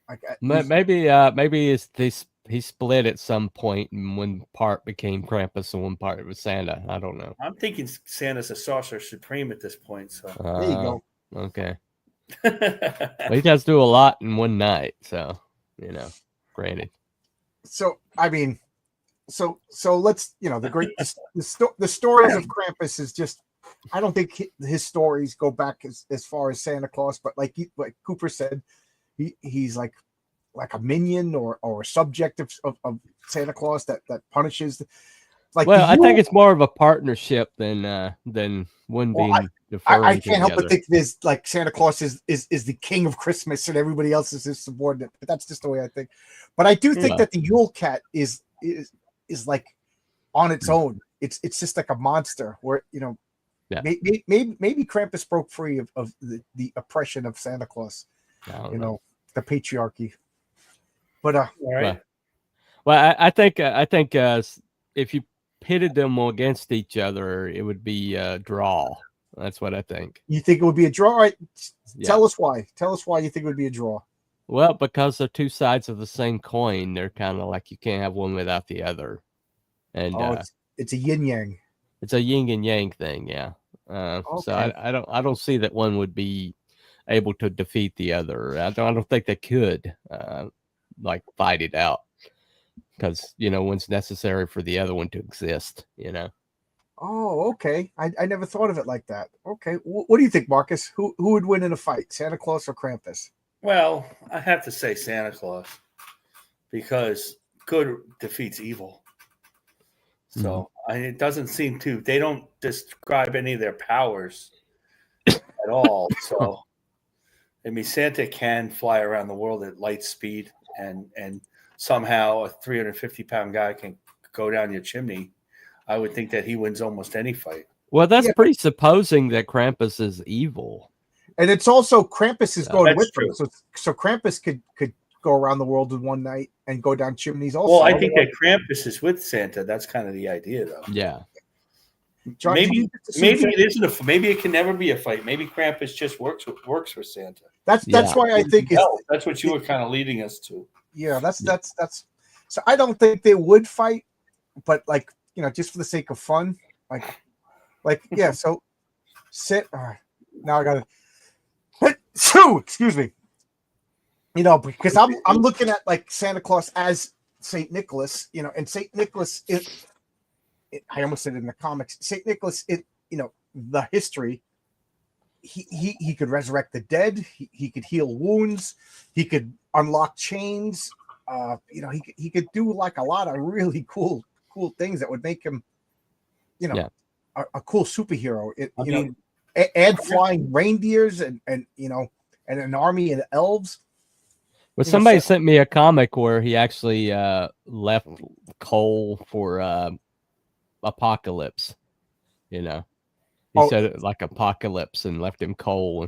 like maybe he split at some point, and one part became Krampus and one part was Santa. I don't know. I'm thinking Santa's a sorcerer supreme at this point. So there you go. Okay. Well, he does do a lot in one night, so you know, granted. So I mean, so let's, you know, the stories of Krampus is just, I don't think his stories go back as far as Santa Claus, but like Cooper said, he's like a minion or a subject of Santa Claus that punishes. Like, well, I think it's more of a partnership than one being. I can't help but think there's like Santa Claus is the king of Christmas and everybody else is his subordinate. But that's just the way I think. But I do think that the Yule Cat is like on its own. It's just like a monster where, you know, maybe Krampus broke free of the oppression of Santa Claus. You know, the patriarchy. But all right. Well, I think if you pitted them against each other, it would be a draw. That's what I think. You think it would be a draw? All right. Tell us why. Tell us why you think it would be a draw. Well, because they're two sides of the same coin, they're kind of like you can't have one without the other. And Oh, it's a yin yang. it's a yin and yang thing, yeah. So Okay. I don't see that one would be able to defeat the other. I don't think they could like fight it out, because one's necessary for the other one to exist. Oh, okay. I never thought of it like that. Okay. What do you think, Marcus? Who would win in a fight, Santa Claus or Krampus? Well, I have to say Santa Claus, because good defeats evil. So it doesn't seem to. They don't describe any of their powers at all. So I mean, Santa can fly around the world at light speed, and somehow a 350-pound guy can go down your chimney. I would think that he wins almost any fight. Well, that's pretty supposing that Krampus is evil. And it's also Krampus is going with true. them. So Krampus could go around the world in one night and go down chimneys also. Well, I think that Krampus is with Santa. That's kind of the idea, though. Yeah. John, maybe it isn't maybe it can never be a fight. Maybe Krampus just works for Santa. That's why I think that's what you were kind of leading us to. Yeah, that's so I don't think they would fight, but just for the sake of fun, yeah. So sit. Now I got to. So excuse me. Because I'm looking at like Santa Claus as Saint Nicholas, and Saint Nicholas I almost said it in the comics. Saint Nicholas, the history. He could resurrect the dead. He could heal wounds. He could unlock chains. He could do like a lot of really cool things that would make him, a cool superhero. Add flying reindeers and an army of elves. Well, somebody sent me a comic where he actually left coal for Apocalypse. He said it like Apocalypse and left him coal,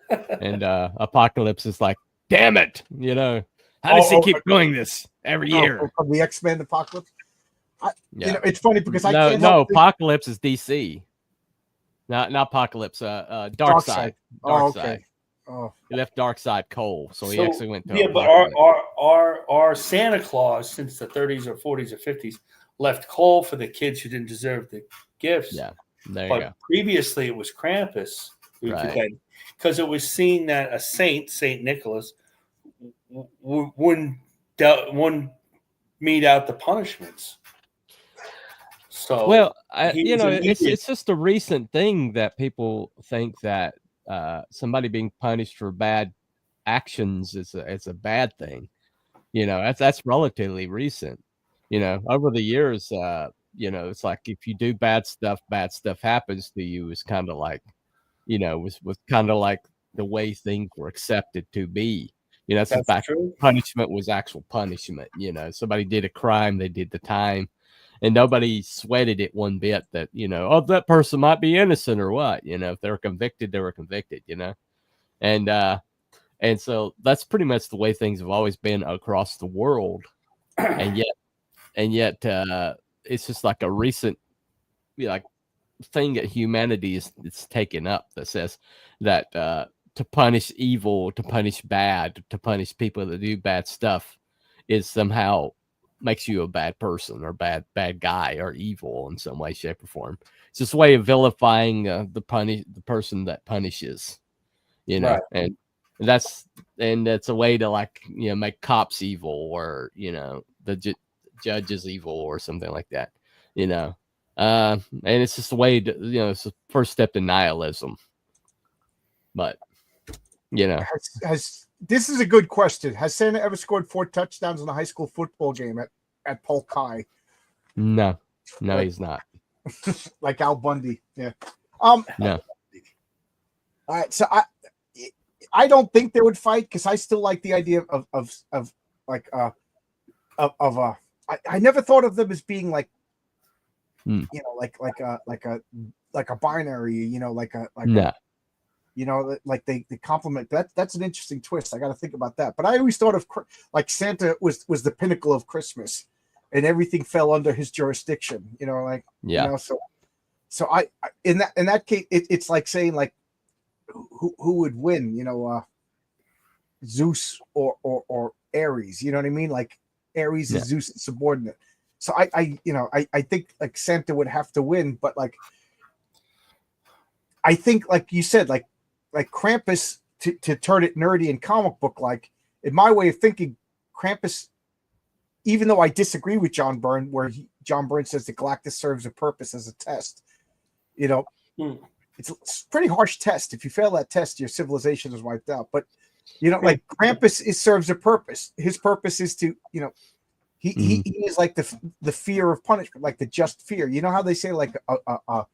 and Apocalypse is like, damn it, how does he keep doing this every year? From the X-Men Apocalypse. It's funny because Apocalypse is DC. Not Apocalypse. Dark Side. Dark Side. Oh. He left Darkseid coal, so he actually went to. Yeah, but our Santa Claus since the 30s or 40s or 50s left coal for the kids who didn't deserve the gifts. Yeah, there you go. Previously, it was Krampus, because it was seen that a Saint Nicholas, wouldn't mete out the punishments. So, well, it's just a recent thing that people think that somebody being punished for bad actions is a bad thing. That's relatively recent. Over the years, it's like if you do bad stuff happens to you. Is kind of like, was kind of like the way things were accepted to be. That's the fact. Punishment was actual punishment. Somebody did a crime, they did the time, and nobody sweated it one bit that, that person might be innocent or what, if they were convicted, they were convicted, and so that's pretty much the way things have always been across the world. And yet it's just like a recent thing that humanity it's taken up that says that to punish evil, to punish bad, to punish people that do bad stuff is somehow makes you a bad person or bad guy or evil in some way, shape, or form. It's just a way of vilifying the person that punishes, right. and that's a way to make cops evil, or the judge is evil or something like that, and it's just a way to it's the first step to nihilism. But this is a good question. Has Santa ever scored 4 touchdowns in a high school football game at Polk High? No, he's not. Like Al Bundy. Yeah. No. All right. So I don't think they would fight, because I still like the idea I never thought of them as being like, like a binary, they complement. That's an interesting twist. I got to think about that. But I always thought of like Santa was the pinnacle of Christmas, and everything fell under his jurisdiction. So I in that case, it's like saying like who would win? Zeus or Ares. You know what I mean? Like Ares Yeah. is Zeus' subordinate. So I think like Santa would have to win, but like I think like you said, like Krampus to turn it nerdy and comic book like, in my way of thinking, Krampus, even though I disagree with John Byrne, where John Byrne says that Galactus serves a purpose as a test, it's a pretty harsh test. If you fail that test, your civilization is wiped out. But like Krampus serves a purpose. His purpose is to, he is like the fear of punishment, like the just fear. You know how they say like a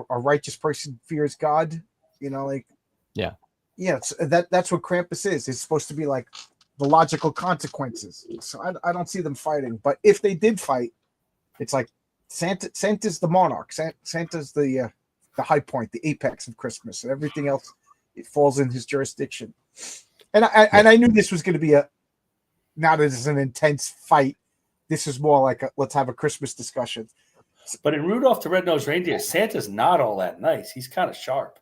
righteous person fears God. Like that's what Krampus is. It's supposed to be like the logical consequences. So I don't see them fighting. But if they did fight, it's like Santa's the monarch. Santa's the high point, the apex of Christmas, and everything else it falls in his jurisdiction. And I knew this was going to be not as an intense fight. This is more like let's have a Christmas discussion. But in Rudolph the Red-Nosed Reindeer, Santa's not all that nice. He's kind of sharp.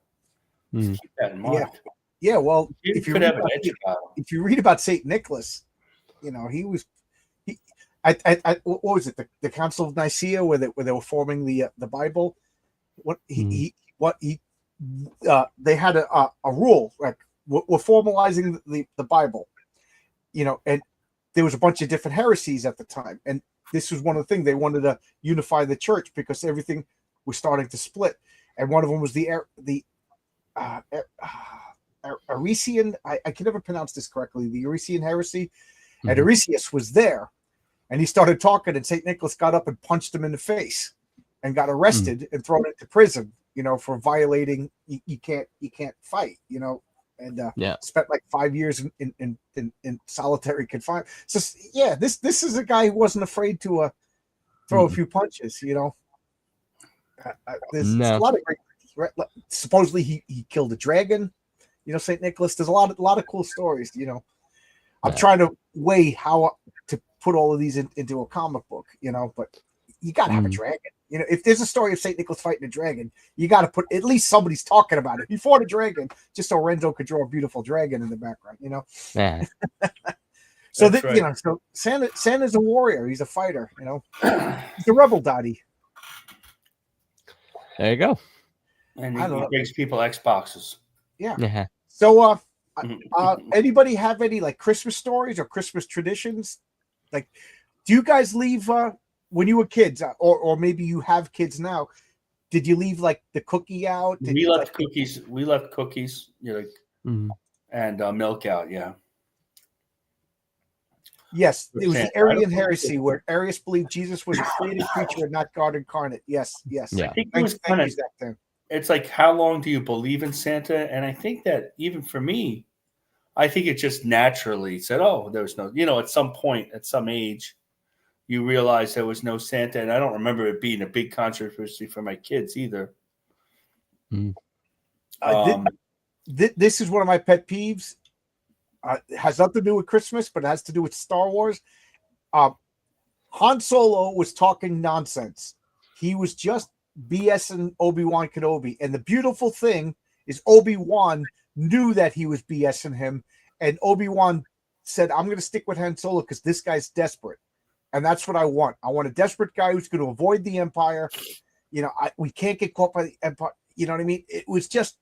Just keep that in mind. Yeah. Well, if you read about Saint Nicholas, he was. What was it? The Council of Nicaea, where they were forming the Bible. They had a rule like we're formalizing the Bible, and there was a bunch of different heresies at the time, and this was one of the things they wanted to unify the church because everything was starting to split, and one of them was the Aresian. I can never pronounce this correctly. The Aresian heresy, and Aresius was there, and he started talking, and Saint Nicholas got up and punched him in the face, and got arrested and thrown into prison. For violating. You can't fight. And spent like 5 years in solitary confinement. So this is a guy who wasn't afraid to throw a few punches. There's a lot of great. Supposedly he killed a dragon. Saint Nicholas. There's a lot of cool stories. I'm trying to weigh how to put all of these into a comic book. But you got to have a dragon. If there's a story of Saint Nicholas fighting a dragon, you got to put at least somebody's talking about it. He fought a dragon, just so Renzo could draw a beautiful dragon in the background. Yeah. So that so Santa's a warrior. He's a fighter. He's a rebel, Dottie. There you go. And he brings people Xboxes. Yeah. So, anybody have any like Christmas stories or Christmas traditions? Like, do you guys leave when you were kids, or maybe you have kids now? Did you leave like the cookie out? We left cookies. We left cookies, and milk out. Yeah. Yes, it was the Arian heresy where Arius believed Jesus was a created creature and not God incarnate. Yes. Yeah. I think it's like, how long do you believe in Santa? And I think that even for me, I think it just naturally said, oh, there was no, at some point, at some age, you realize there was no Santa. And I don't remember it being a big controversy for my kids either. This is one of my pet peeves. It has nothing to do with Christmas, but it has to do with Star Wars. Han Solo was talking nonsense. He was just BSing Obi-Wan Kenobi. And the beautiful thing is Obi-Wan knew that he was BSing him. And Obi-Wan said, I'm going to stick with Han Solo because this guy's desperate. And that's what I want. I want a desperate guy who's going to avoid the Empire. We can't get caught by the Empire. You know what I mean? It was just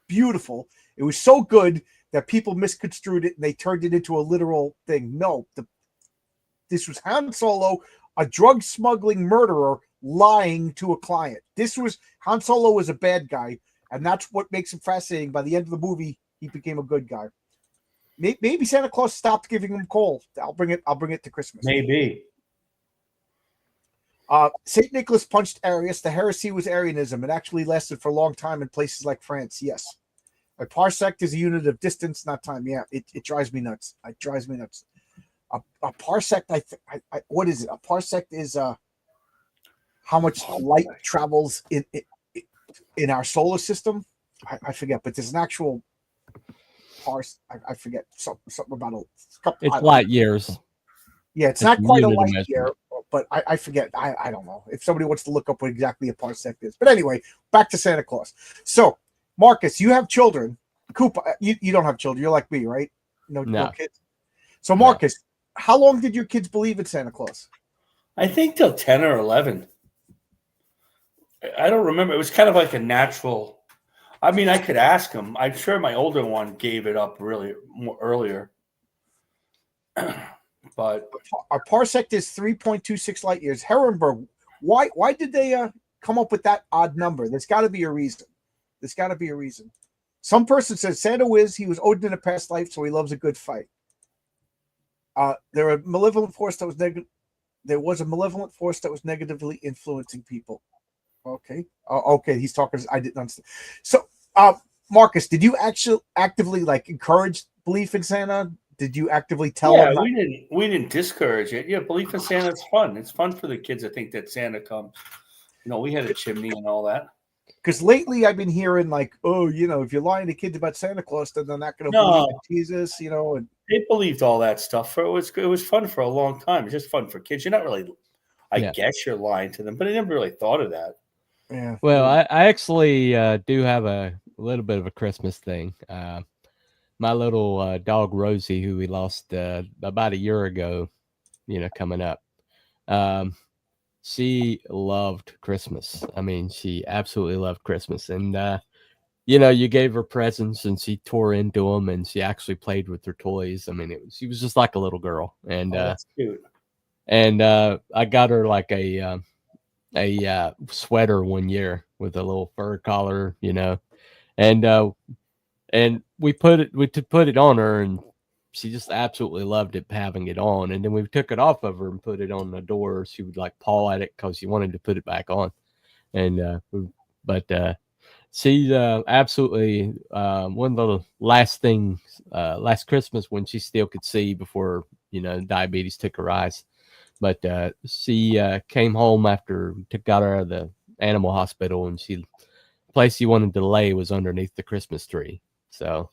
beautiful. It was so good that people misconstrued it and they turned it into a literal thing. No, this was Han Solo, a drug smuggling murderer, lying to a client. Han Solo was a bad guy, and that's what makes him fascinating. By the end of the movie, he became a good guy. Maybe Santa Claus stopped giving him coal. I'll bring it to Christmas. Maybe. Saint Nicholas punched Arius. The heresy was Arianism. It actually lasted for a long time in places like France. Yes. A parsec is a unit of distance, not time. Yeah, it drives me nuts. It drives me nuts. A parsec, what is it? A parsec is how much light travels in our solar system. I forget, but there's an actual I forget something about it's light years. Yeah, it's not quite a light year, but I forget. I don't know if somebody wants to look up what exactly a parsec is. But anyway, back to Santa Claus. So, Marcus, you have children. Cooper, you don't have children. You're like me, right? No No. kids. So Marcus, how long did your kids believe in Santa Claus? I think till 10 or 11. I don't remember. It was kind of like a natural. I mean, I could ask him. I'm sure my older one gave it up really more earlier. But our parsec is 3.26 light years. Herrenberg, why did they come up with that odd number? There's got to be a reason. Some person says Santa Wiz, he was Odin in a past life, so he loves a good fight. There was a malevolent force that was negatively influencing people. Okay. Okay, he's talking. I didn't understand. So, Marcus, did you actually actively like encourage belief in Santa? Did you actively tell them? We didn't discourage it. Yeah, belief in Santa's fun. It's fun for the kids. I think that Santa comes. We had a chimney and all that. Because lately I've been hearing like, oh, if you're lying to kids about Santa Claus, then they're not going to believe in Jesus, And they believed all that stuff. It was fun for a long time. It's just fun for kids. You're not really, I guess you're lying to them, but I never really thought of that. Yeah. Well, I actually do have a little bit of a Christmas thing. My little dog Rosie, who we lost about a year ago, coming up. She loved Christmas. I mean, she absolutely loved Christmas. And, you gave her presents and she tore into them and she actually played with her toys. I mean, she was just like a little girl. And, that's cute. And I got her like a sweater one year with a little fur collar, and we put it on her and she just absolutely loved it, having it on. And then we took it off of her and put it on the door. She would like paw at it because she wanted to put it back on. And but she's absolutely one of the last things last Christmas when she still could see before diabetes took her eyes. But she came home after we got her out of the animal hospital, and the place she wanted to lay was underneath the Christmas tree. So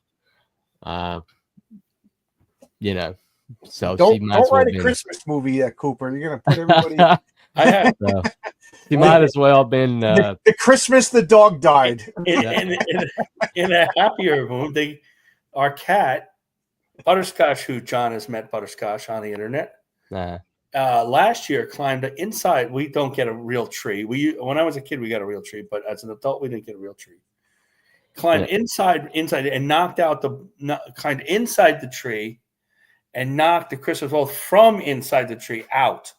so don't write a Christmas movie, Cooper. You're gonna put everybody. So, she might as well have been the Christmas the dog died. In a happier mood, our cat Butterscotch, who John has met Butterscotch on the internet. Last year climbed inside. We don't get a real tree. When I was a kid, we got a real tree, but as an adult, we didn't get a real tree. Climbed inside and knocked out climbed inside the tree and knocked the Christmas ball from inside the tree out.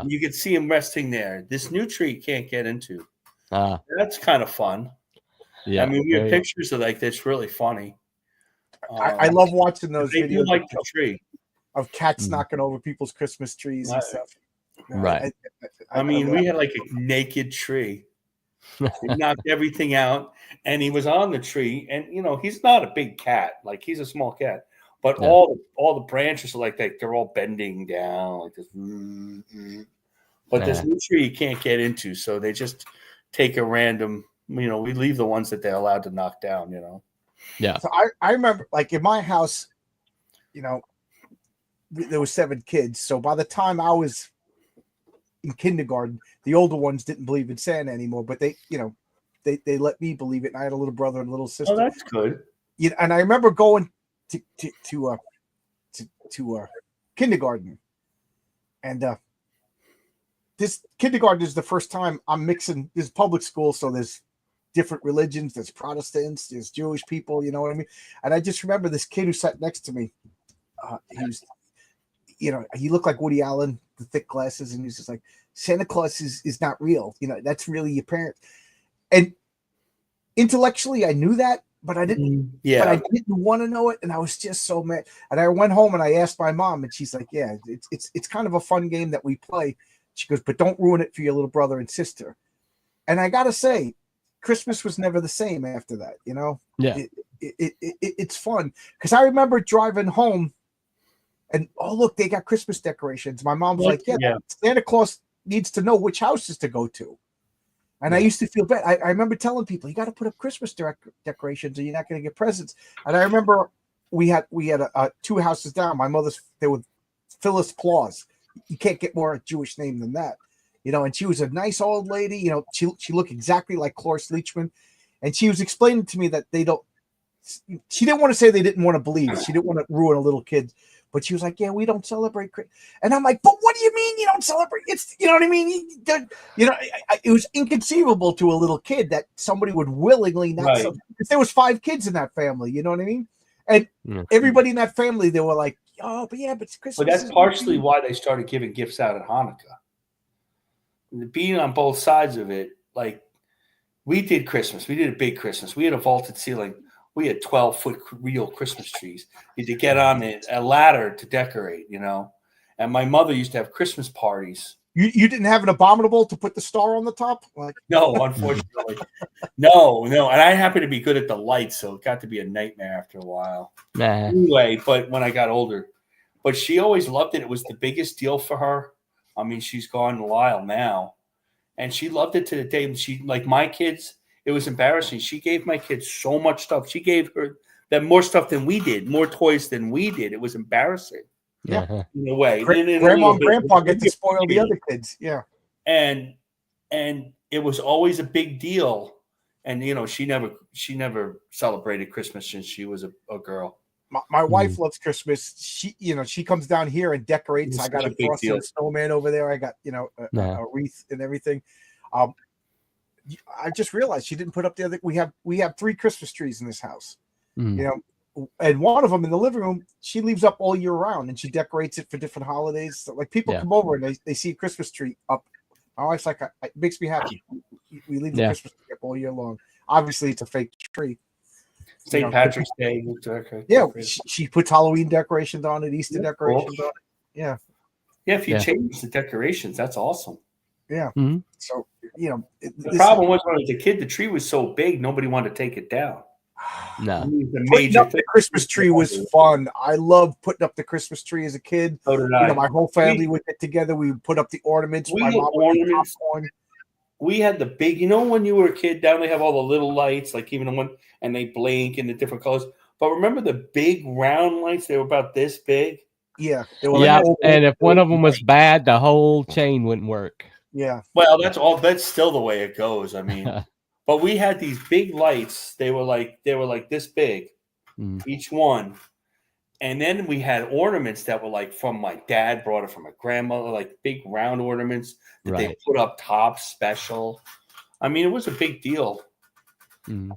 You could see him resting there. This new tree can't get into. That's kind of fun. Yeah, I mean, we have pictures of like that's really funny. I love watching those videos. Like the tree. Of cats knocking over people's Christmas trees and stuff. Right. I mean, we had like a naked tree. He knocked everything out, and he was on the tree. And he's not a big cat; like he's a small cat. But all the branches are like they're all bending down like this. But this new tree you can't get into, so they just take a random. We leave the ones that they're allowed to knock down. Yeah. So I remember, like in my house, there were 7 kids. So by the time I was in kindergarten, the older ones didn't believe in Santa anymore, but they let me believe it. And I had a little brother and a little sister. Oh, that's good. And I remember going to kindergarten, and this kindergarten is the first time I'm mixing. This public school, so there's different religions. There's Protestants, there's Jewish people. You know what I mean? And I just remember this kid who sat next to me. He was. He looked like Woody Allen, the thick glasses, and he's just like, Santa Claus is not real. That's really your parents. And intellectually, I knew that, but I didn't. Yeah. But I didn't want to know it, and I was just so mad. And I went home and I asked my mom, and she's like, "Yeah, it's kind of a fun game that we play." She goes, "But don't ruin it for your little brother and sister." And I gotta say, Christmas was never the same after that. Yeah. It's fun because I remember driving home. And look, they got Christmas decorations. My mom's like, yeah, Santa Claus needs to know which houses to go to. And I used to feel bad. I remember telling people, you got to put up Christmas decorations or you're not going to get presents. And I remember we had 2 houses down. My mother's, they were Phyllis Claus. You can't get more a Jewish name than that. And she was a nice old lady. She looked exactly like Cloris Leachman. And she was explaining to me that she didn't want to say they didn't want to believe it. She didn't want to ruin a little kid. But she was like, yeah, we don't celebrate Christmas. And I'm like, but what do you mean you don't celebrate? It's, you know what I mean? It was inconceivable to a little kid that somebody would willingly not celebrate. If there was 5 kids in that family, you know what I mean? And everybody in that family, they were like, oh, but it's Christmas. But that's partially why they started giving gifts out at Hanukkah. Being on both sides of it, like we did Christmas. We did a big Christmas. We had a vaulted ceiling. We had 12-foot real Christmas trees. You had to get on a ladder to decorate, And my mother used to have Christmas parties. You didn't have an abominable to put the star on the top? No, unfortunately. No. And I happened to be good at the lights, so it got to be a nightmare after a while. Nah. Anyway, but when I got older. But she always loved it. It was the biggest deal for her. I mean, she's gone a while now. And she loved it to the day. She, like my kids, it was embarrassing. She gave my kids so much stuff. She gave them more stuff than we did, more toys than we did. It was embarrassing. Yeah. In a way. Grandma and grandpa get to spoil the other kids. Yeah. And it was always a big deal. And she never celebrated Christmas since she was a girl. My wife loves Christmas. She comes down here and decorates. I got a frosted snowman over there. I got, a wreath and everything. I just realized she didn't put up the other. We have 3 Christmas trees in this house, and one of them in the living room, she leaves up all year round and she decorates it for different holidays. So, like people come over and they see a Christmas tree up. My wife's like, it makes me happy. We leave the Christmas tree up all year long. Obviously, it's a fake tree. St. Patrick's Day. She puts Halloween decorations on it, Easter decorations on it. Yeah. Yeah, if you change the decorations, that's awesome. Yeah. Mm-hmm. So, the problem was when I was a kid, the tree was so big, nobody wanted to take it down. No. Putting up the Christmas tree was fun. I loved putting up the Christmas tree as a kid. So did I. My whole family would get together. We would put up the ornaments. My mom would make popcorn. We had the big, when you were a kid, down they have all the little lights, like even the one, and they blink in the different colors. But remember the big round lights? They were about this big. Yeah. And if one of them was bad, the whole chain wouldn't work. Yeah. Well, that's still the way it goes. I mean, but we had these big lights. They were like this big, each one. And then we had ornaments that were like from my dad, brought it from my grandmother, like big round ornaments that they put up top special. I mean, it was a big deal. We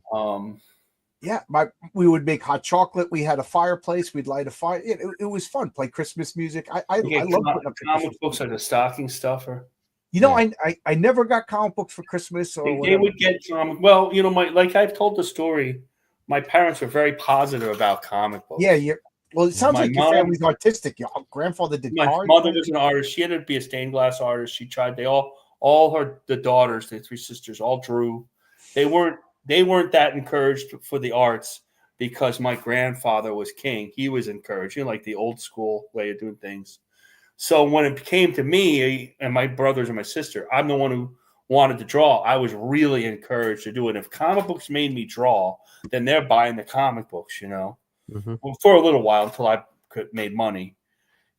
would make hot chocolate. We had a fireplace. We'd light a fire. It was fun. Play Christmas music. I love putting up comic books like a stocking stuffer. I never got comic books for Christmas. Or they would get well, like I've told the story. My parents were very positive about comic books. Yeah. Well, it sounds like your family's artistic. Your grandfather did my cards. Mother was an artist. She had to be a stained glass artist. She tried. They the daughters, the 3 sisters, all drew. They weren't that encouraged for the arts because my grandfather was king. He was encouraged, like the old school way of doing things. So when it came to me and my brothers and my sister, I'm the one who wanted to draw. I was really encouraged to do it. If comic books made me draw, then they're buying the comic books, Well, for a little while until I made money.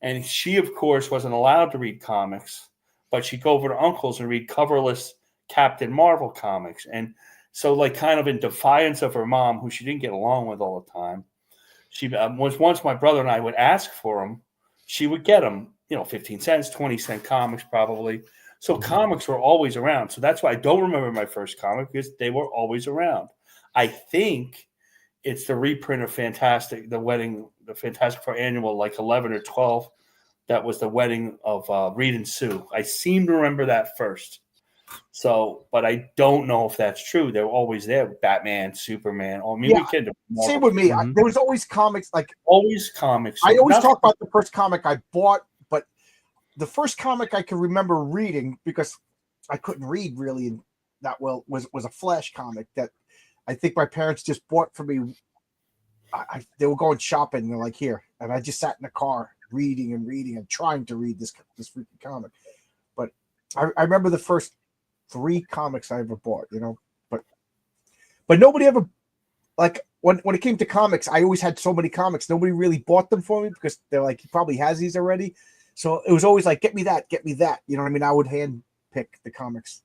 And she, of course, wasn't allowed to read comics, but she'd go over to uncle's and read coverless Captain Marvel comics. And so, like, kind of in defiance of her mom, who she didn't get along with all the time, she was once my brother and I would ask for them, she would get them, 15 cents, 20-cent comics probably. So comics were always around. So that's why I don't remember my first comic, because they were always around. I think it's the reprint of Fantastic Four Annual, like 11 or 12. That was the wedding of Reed and Sue. I seem to remember that first. So, but I don't know if that's true. They were always there. Batman, Superman. We kid. Same with me. There was always comics. Always comics. I always talk about the first comic I bought, but the first comic I can remember reading, because I couldn't read really that well, was a Flash comic that I think my parents just bought for me. They were going shopping. And they're like, here. And I just sat in the car reading and trying to read this freaking comic. But I remember the first 3 comics I ever bought, but nobody ever, like, when it came to comics, I always had so many comics. Nobody really bought them for me because they're like, he probably has these already. So it was always like, get me that. You know what I mean? I would hand pick the comics.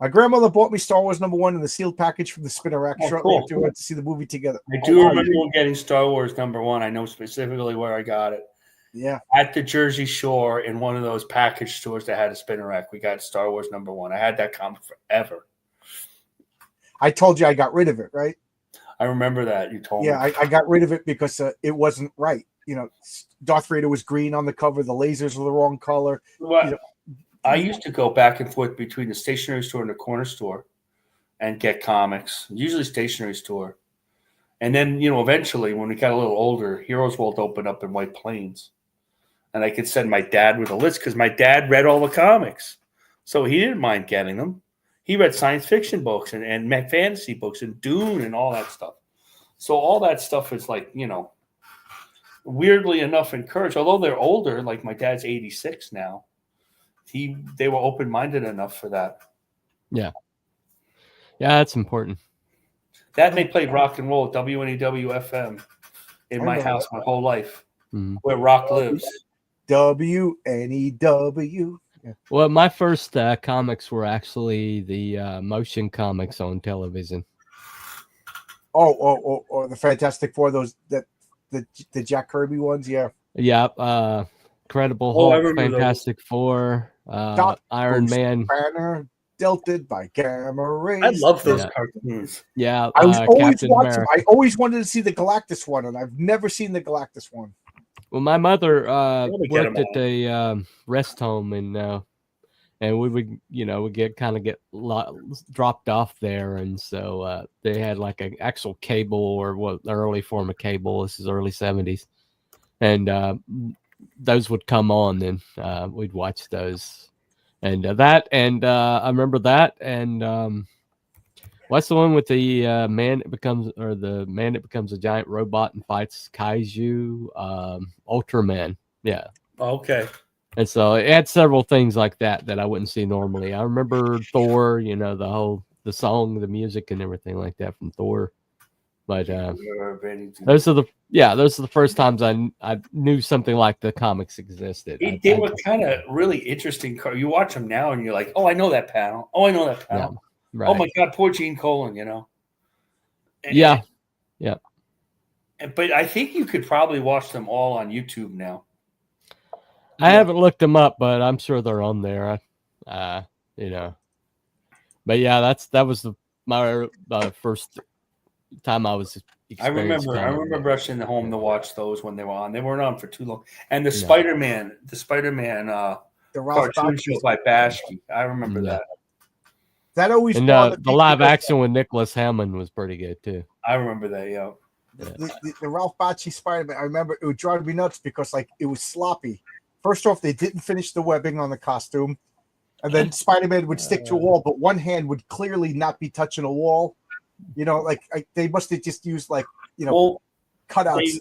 My grandmother bought me Star Wars #1 in the sealed package from the spinner rack. Oh, Shortly cool. after we went to see the movie together. I do remember getting Star Wars #1. I know specifically where I got it. Yeah. At the Jersey Shore in one of those package stores that had a spinner rack. We got Star Wars #1. I had that comic forever. I told you I got rid of it, right? I remember that. You told me. Yeah, I got rid of it because it wasn't right. You know, Darth Vader was green on the cover. The lasers were the wrong color. Well, You know, I used to go back and forth between the stationery store and the corner store and get comics, usually stationery store. And then, eventually when we got a little older, Heroes World opened up in White Plains. And I could send my dad with a list because my dad read all the comics. So he didn't mind getting them. He read science fiction books and fantasy books and Dune and all that stuff. So all that stuff is like, weirdly enough encouraged. Although they're older, like my dad's 86 now, they were open-minded enough for that. Yeah. Yeah, that's important. Dad and they played rock and roll, WNEW-FM, in my house my whole life, where rock lives. WNEW. Yeah. Well, my first comics were actually the motion comics on television. Oh, the Fantastic Four, the Jack Kirby ones, yeah. Yeah, Incredible Hulk, Fantastic Four, Iron Man. Banner, delted by gamma rays. I love those cartoons. Yeah, I was always Captain watching. America. I always wanted to see the Galactus one, and I've never seen the Galactus one. Well, my mother worked at a rest home, and we would, we get dropped off there, and so they had like an actual cable or what early form of cable. This is early 70s, and those would come on, and we'd watch those, and I remember that, and what's the one with the man that becomes a giant robot and fights kaiju, Ultraman, yeah. Okay. And so it had several things like that I wouldn't see normally. I remember Thor, the song, the music, and everything like that from Thor. But those are the first times I knew something like the comics existed. They were kind of really interesting. You watch them now, and you're like, "Oh, I know that panel. Oh, I know that panel. Yeah, right. Oh my God, poor Gene Colan." Yeah. But I think you could probably watch them all on YouTube now. I haven't looked them up, but I'm sure they're on there. But yeah, that was my first time I was. I remember rushing home to watch those when they were on. They weren't on for too long. And the Spider-Man, the cartoon show by Bashki. I remember that. That always the live action with Nicholas Hammond was pretty good too. I remember that. Yeah. The Ralph Bakshi Spider-Man. I remember it would drive me nuts because it was sloppy. First off, they didn't finish the webbing on the costume, and then Spider-Man would stick to a wall, but one hand would clearly not be touching a wall. They must have just used cutouts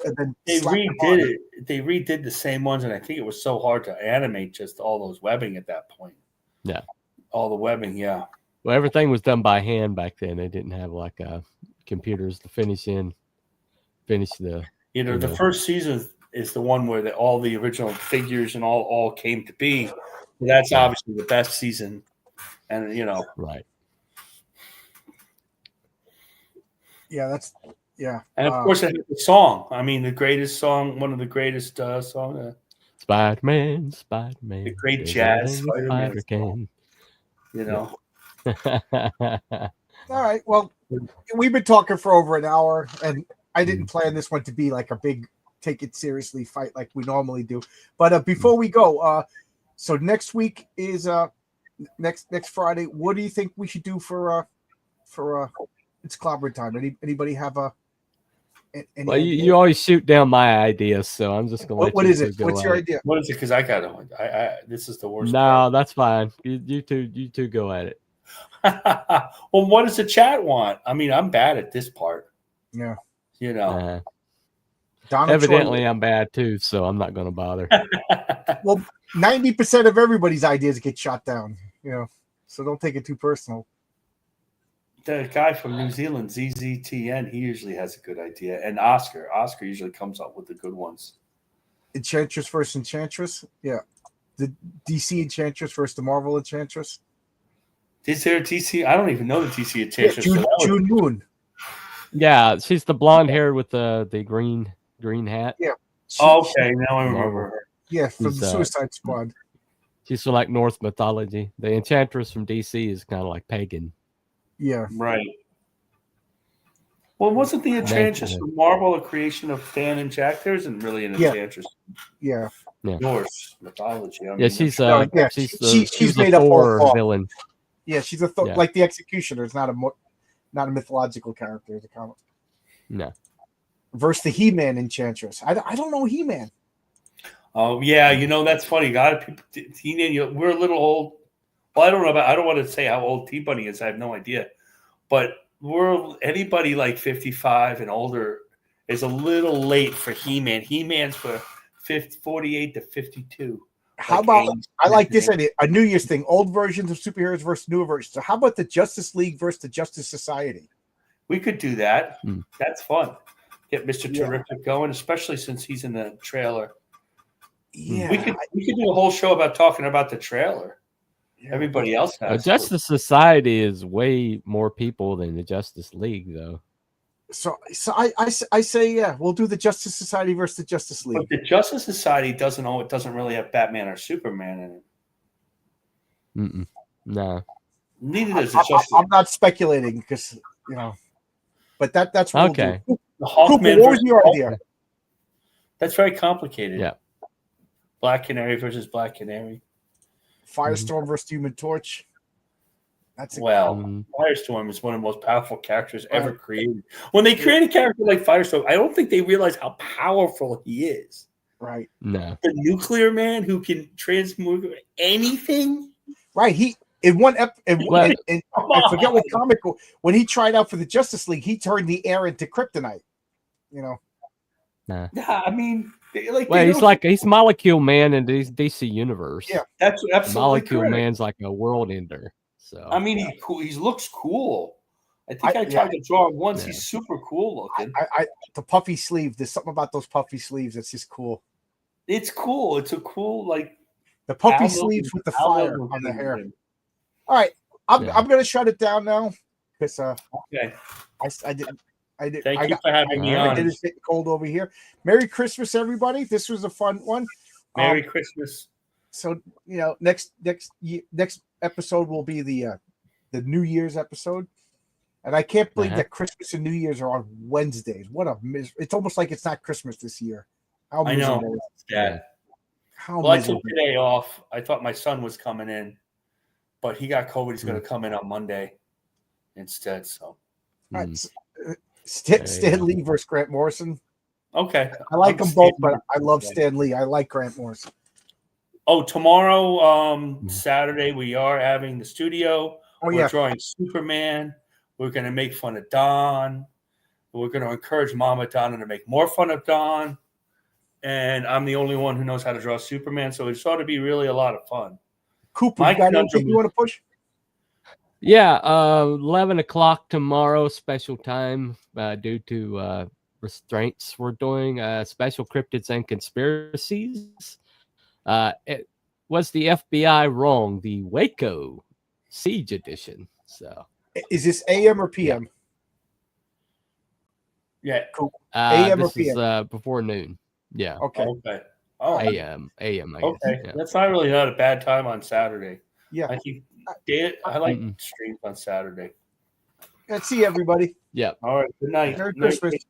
and then they redid it. They redid the same ones, and I think it was so hard to animate just all those webbing at that point. Yeah, all the webbing. Yeah. Well, everything was done by hand back then. They didn't have computers to finish the. The first season is the one where all the original figures and all came to be. So that's obviously the best season, and right. Yeah, and of course, it had the song. I mean, the greatest song, one of the greatest songs. Spider-Man, the great jazz Spider-Man. All right. Well, we've been talking for over an hour, and I didn't plan this one to be like a big take it seriously fight like we normally do. But before we go, so next week is next Friday. What do you think we should do for it's clobbering time? Anybody have any well, you always shoot down my ideas, so I'm just gonna. What is it? What's your idea? What is it? Because I got one. This is the worst. No, part. That's fine. You two go at it. Well, what does the chat want? I mean, I'm bad at this part. Yeah. Evidently, Troy, I'm bad too, so I'm not going to bother. Well, 90% of everybody's ideas get shot down, so don't take it too personal. The guy from New Zealand, ZZTN, he usually has a good idea. And Oscar usually comes up with the good ones. Enchantress versus Enchantress? Yeah. The DC Enchantress versus the Marvel Enchantress? Is there a TC? I don't even know the TC Yeah, Enchantress. June Moon. Yeah, she's the blonde hair with the green hat. Yeah. Okay, now I remember her. Yeah, from She's, the Suicide Squad. She's from like Norse mythology. The Enchantress from DC is kind of like pagan. Yeah. Right. Well, wasn't the Enchantress from Marvel a creation of Stan and Jack? There isn't really an Enchantress. Yeah. Norse mythology. I mean, Yeah, she's she's made up Thor villain. Yeah, she's a like the Executioner. It's not a mythological character. It's a comic. No. Versus the He-Man Enchantress. I don't know He-Man. Oh yeah, you know that's funny. God, people, we're a little old. Well, I don't know about. I don't want to say how old T-Bunny is. I have no idea. But anybody like 55 and older is a little late for He-Man. He-Man's for 48 to 52. How about I like this idea? A New Year's thing: old versions of superheroes versus newer versions. So how about the Justice League versus the Justice Society? We could do that. That's fun. Get Mr. Terrific going, especially since he's in the trailer. Yeah, we could do a whole show about talking about the trailer. Everybody else has. Justice Society is way more people than the Justice League, though. So I say we'll do the Justice Society versus the Justice League. But the Justice Society doesn't really have Batman or Superman in it. No. Neither does the Justice. I'm not speculating because but that's what okay. We'll do. The Hawkman. What was your idea? That's very complicated. Yeah. Black Canary versus Black Canary. Firestorm versus Human Torch. Firestorm is one of the most powerful characters ever created. When they create a character like Firestorm, I don't think they realize how powerful he is. Right. No. The nuclear man who can transmute anything. Right. He in one I forget what comic when he tried out for the Justice League, he turned the air into kryptonite. Nah. Yeah, I mean, he's Molecule Man in the DC universe. Yeah, that's absolutely Molecule correct. Man's like a world ender. So I mean, he's cool. He looks cool. I think I tried to draw him once. He's super cool looking. The puffy sleeve. There's something about those puffy sleeves that's just cool. It's cool. It's a cool the puffy sleeves with the fire on the hair. All right, I'm gonna shut it down now because okay. I didn't. Thank you for having me on. It is getting cold over here. Merry Christmas, everybody. This was a fun one. Merry Christmas. So next episode will be the New Year's episode, and I can't believe that Christmas and New Year's are on Wednesdays. What a it's almost like it's not Christmas this year. I know. Yeah. I took today off. I thought my son was coming in, but he got COVID. He's going to come in on Monday instead. So. Stan Lee versus Grant Morrison. Okay. I like them both, but I love Stan Lee. I like Grant Morrison. Oh, tomorrow, Saturday, we are having the studio. We're drawing Superman. We're going to make fun of Don. We're going to encourage Mama Donna to make more fun of Don. And I'm the only one who knows how to draw Superman, so it's ought to be really a lot of fun. Cooper, you got anything you want to push? Yeah, 11 o'clock tomorrow, special time due to restraints. We're doing special cryptids and conspiracies. It was the FBI wrong? The Waco Siege Edition. So, is this AM or PM? Yeah, cool. AM or PM? Is before noon. Yeah. Okay. Oh, AM. I guess. Okay, yeah. That's not a bad time on Saturday. Yeah, I like streams on Saturday. Let's see everybody. Yeah. All right. Good night. Merry Christmas.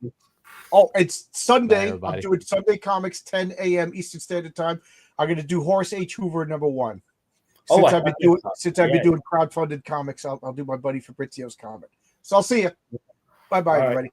Oh, it's Sunday. Bye, I'm doing Sunday Comics, 10 a.m. Eastern Standard Time. I'm going to do Horace H. Hoover #1. Since I've been doing crowdfunded comics, I'll do my buddy Fabrizio's comic. So I'll see you. Bye, everybody.